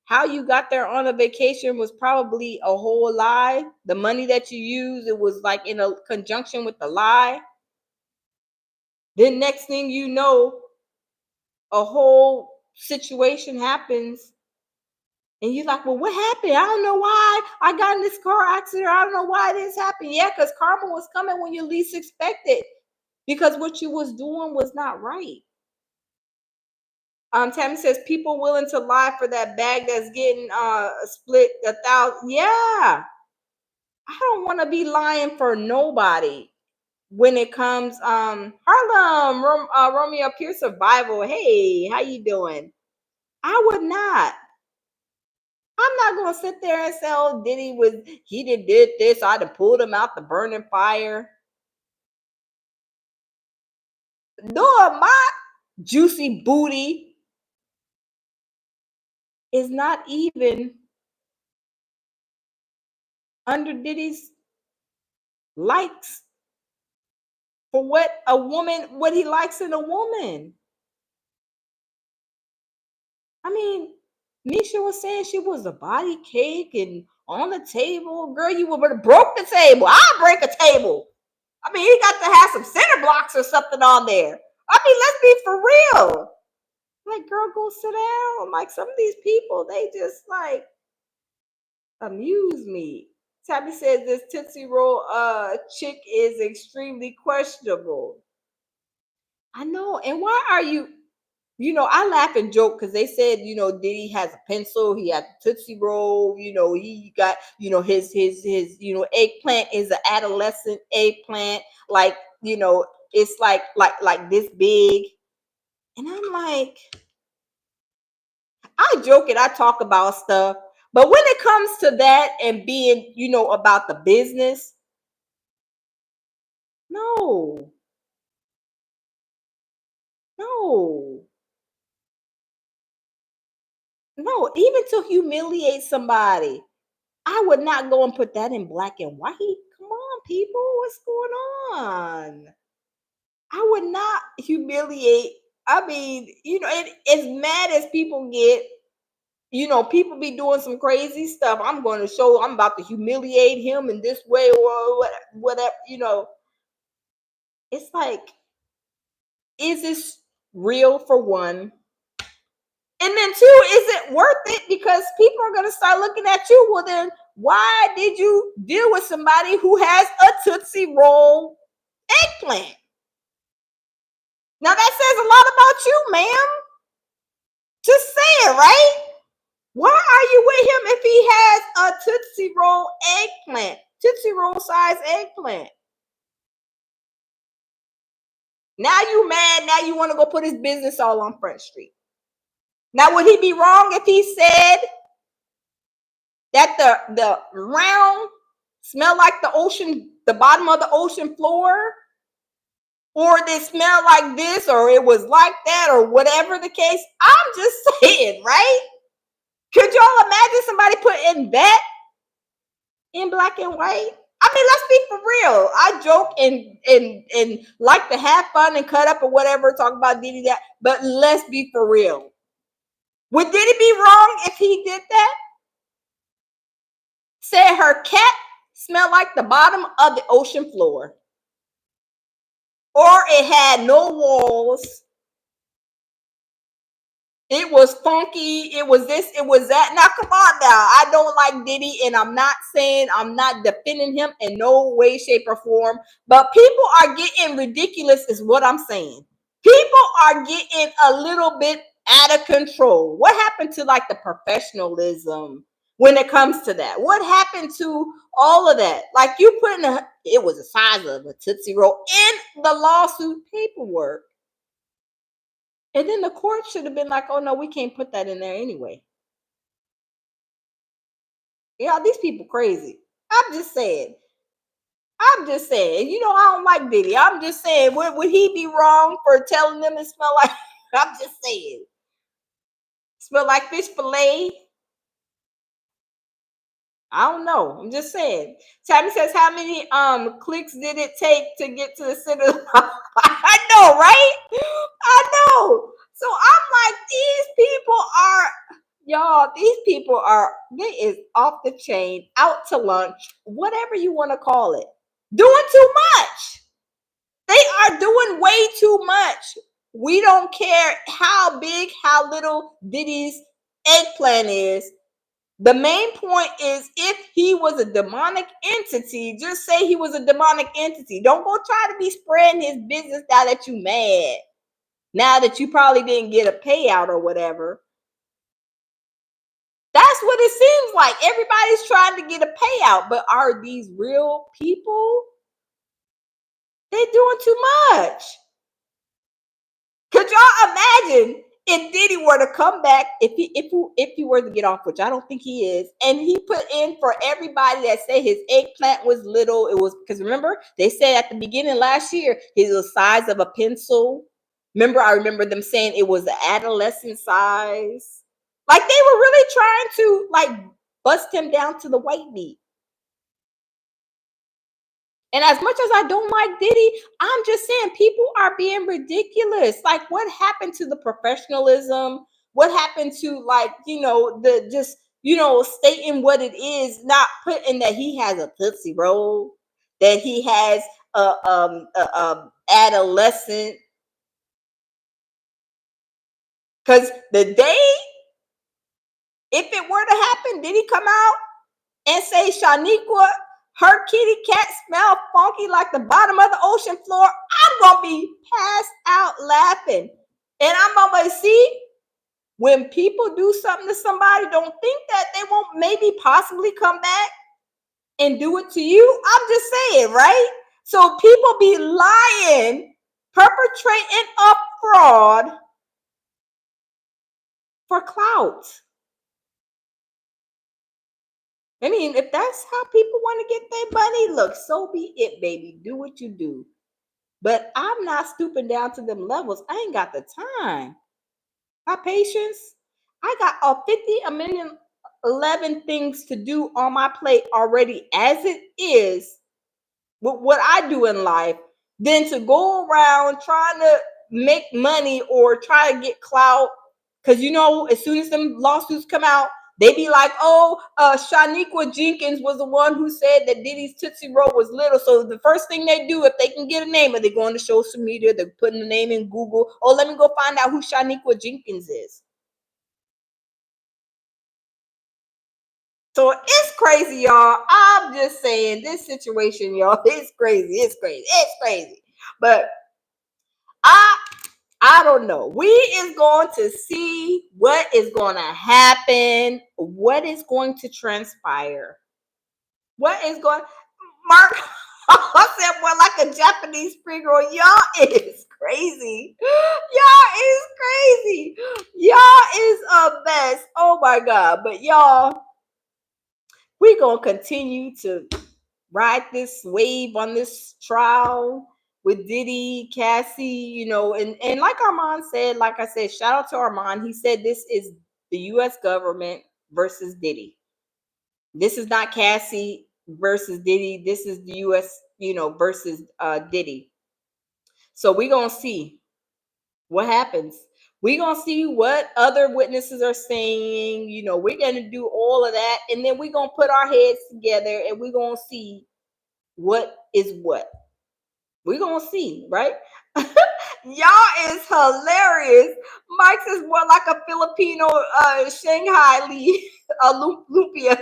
How you got there on a vacation was probably a whole lie. The money that you used, it was like in a conjunction with the lie. Then next thing you know, a whole situation happens. And you're like, well, what happened? I don't know why I got in this car accident. I don't know why this happened. Yeah, because karma was coming when you least expected. Because what you was doing was not right. Tammy says people willing to lie for that bag that's getting split 1,000. Yeah, I don't want to be lying for nobody when it comes. Harlem, Romeo Pure Survival. Hey, how you doing? I would not. I'm not gonna sit there and say, "Oh, Diddy was did this. I'd have pulled him out the burning fire." No, my juicy booty is not even under Diddy's likes for what he likes in a woman. I mean, Nisha was saying she was a body cake and on the table. Girl, you would have broke the table. I'll break a table. I mean, he got to have some center blocks or something on there. I mean, let's be for real. Like, girl, go sit down. Like, some of these people, they just like amuse me. Tabby says this Tootsie Roll chick is extremely questionable. I know. And why are you? I laugh and joke because they said, Diddy has a pencil, he has a Tootsie Roll, he got, his eggplant is an adolescent eggplant, like, it's like this big. And I'm like, I joke and I talk about stuff, but when it comes to that and being, about the business, no, no. No, even to humiliate somebody, I would not go and put that in black and white. Come on, people, what's going on? I would not humiliate. I mean, as mad as people get, people be doing some crazy stuff. I'm going to show, I'm about to humiliate him in this way or whatever, It's like, is this real for one? And then two, is it worth it? Because people are going to start looking at you. Well, then why did you deal with somebody who has a Tootsie Roll eggplant? Now that says a lot about you, ma'am. Just saying, right? Why are you with him if he has a Tootsie Roll eggplant? Tootsie Roll size eggplant. Now you mad. Now you want to go put his business all on Front Street. Now, would he be wrong if he said that the round smell like the ocean, the bottom of the ocean floor, or they smell like this, or it was like that, or whatever the case? I'm just saying, right? Could y'all imagine somebody putting that in black and white? I mean, let's be for real. I joke and like to have fun and cut up or whatever, talk about Diddy that, but let's be for real. Would Diddy be wrong if he did that? Said her cat smelled like the bottom of the ocean floor, or it had no walls. It was funky. It was this. It was that. Now, come on now. I don't like Diddy, and I'm not saying, I'm not defending him in no way, shape, or form. But people are getting ridiculous, is what I'm saying. People are getting a little bit out of control. What happened to like the professionalism when it comes to that? What happened to all of that? Like, you putting it was the size of a Tootsie Roll in the lawsuit paperwork. And then the court should have been like, oh no, we can't put that in there anyway. Yeah, these people crazy. I'm just saying. I'm just saying. I don't like Diddy. I'm just saying, would he be wrong for telling them it smell like? I'm just saying. Smell like fish fillet? I don't know. I'm just saying. Tammy says, how many clicks did it take to get to the center? I know, right? I know. So I'm like, these people are, Y'all, these people are, they is off the chain, out to lunch, whatever you want to call it. Doing too much. They are doing way too much. We don't care how big, how little Diddy's eggplant is. The main point is, if he was a demonic entity, just say he was a demonic entity. Don't go try to be spreading his business now that you mad. Now that you probably didn't get a payout or whatever. That's what it seems like. Everybody's trying to get a payout, but are these real people? They're doing too much. Could y'all imagine if Diddy were to come back, if he were to get off, which I don't think he is, and he put in for everybody that said his eggplant was little? It was because, remember, they said at the beginning last year his was the size of a pencil. I remember them saying it was the adolescent size. Like, they were really trying to like bust him down to the white meat. And as much as I don't like Diddy, I'm just saying people are being ridiculous. Like, what happened to the professionalism? What happened to, like, the just, stating what it is, not putting that he has a Tootsie Roll, that he has a adolescent. Because the day, if it were to happen, did he come out and say, Shaniqua, her kitty cat smell funky like the bottom of the ocean floor? I'm gonna be passed out laughing. And I'm gonna see, when people do something to somebody, don't think that they won't maybe possibly come back and do it to you. I'm just saying, right? So people be lying, perpetrating a fraud for clout. I mean, if that's how people want to get their money, look, so be it, baby. Do what you do. But I'm not stooping down to them levels. I ain't got the time. My patience. I got 50, a million, 11 things to do on my plate already as it is with what I do in life, than to go around trying to make money or try to get clout. Because, as soon as them lawsuits come out, they be like, oh, Shaniqua Jenkins was the one who said that Diddy's Tootsie Roll was little. So the first thing they do, if they can get a name, they go on to social media, they're putting the name in Google. Oh, let me go find out who Shaniqua Jenkins is. So it's crazy, y'all. I'm just saying, this situation, y'all, it's crazy. It's crazy. It's crazy. But I don't know. We is going to see what is going to happen, what is going to transpire. What is going Mark I said, well, like a Japanese spring roll. Y'all is crazy. Y'all is crazy. Y'all is a mess. Oh my God. But y'all, we gonna continue to ride this wave on this trial with Diddy, Cassie, and like Armand said, like I said, shout out to Armand. He said this is the US government versus Diddy. This is not Cassie versus Diddy. This is the US, versus Diddy. So we're gonna see what happens. We're gonna see what other witnesses are saying. We're gonna do all of that, and then we're gonna put our heads together and we're gonna see what is what. We're gonna see, right? Y'all is hilarious. Mike is more like a Filipino Shanghai lumpia.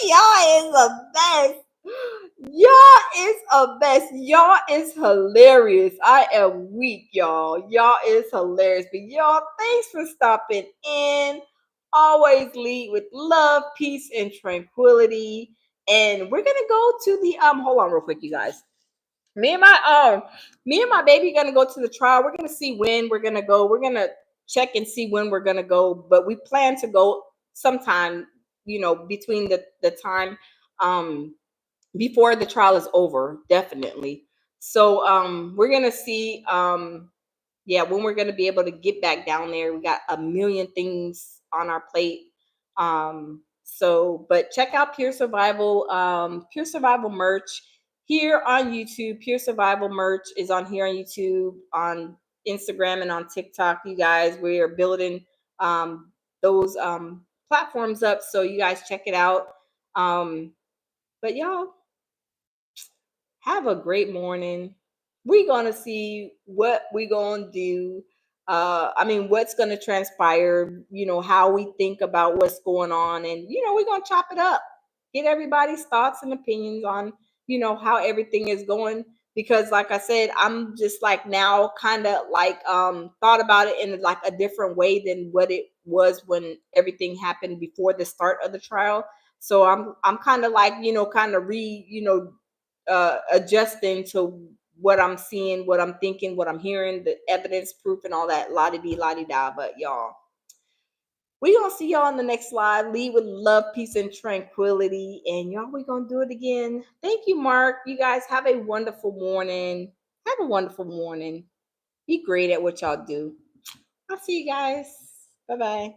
Y'all is a best. Y'all is a best. Y'all is hilarious. I am weak, y'all. Y'all is hilarious. But y'all, thanks for stopping in. Always lead with love, peace, and tranquility. And we're gonna go to the hold on real quick, you guys. Me and my baby gonna go to the trial. We're gonna see when we're gonna go. We're gonna check and see when we're gonna go, but we plan to go sometime, between the time before the trial is over, definitely. So we're gonna see yeah, when we're gonna be able to get back down there. We got a million things on our plate. But check out Pure Survival merch here on YouTube. Pure Survival merch is on here on YouTube, on Instagram, and on TikTok. You guys, we are building those platforms up so you guys check it out. But y'all have a great morning. We're gonna see what we're gonna do. I mean, what's gonna transpire, how we think about what's going on, and we're gonna chop it up, get everybody's thoughts and opinions on, how everything is going. Because like I said, I'm just like now kind of like thought about it in like a different way than what it was when everything happened before the start of the trial. So I'm kind of like, kind of adjusting to what I'm seeing, what I'm thinking, what I'm hearing, the evidence, proof, and all that la di la di da. But y'all, we gonna see y'all on the next slide. Lead with love, peace, and tranquility. And y'all, we gonna do it again. Thank you, Mark. You guys have a wonderful morning. Have a wonderful morning. Be great at what y'all do. I'll see you guys. Bye bye.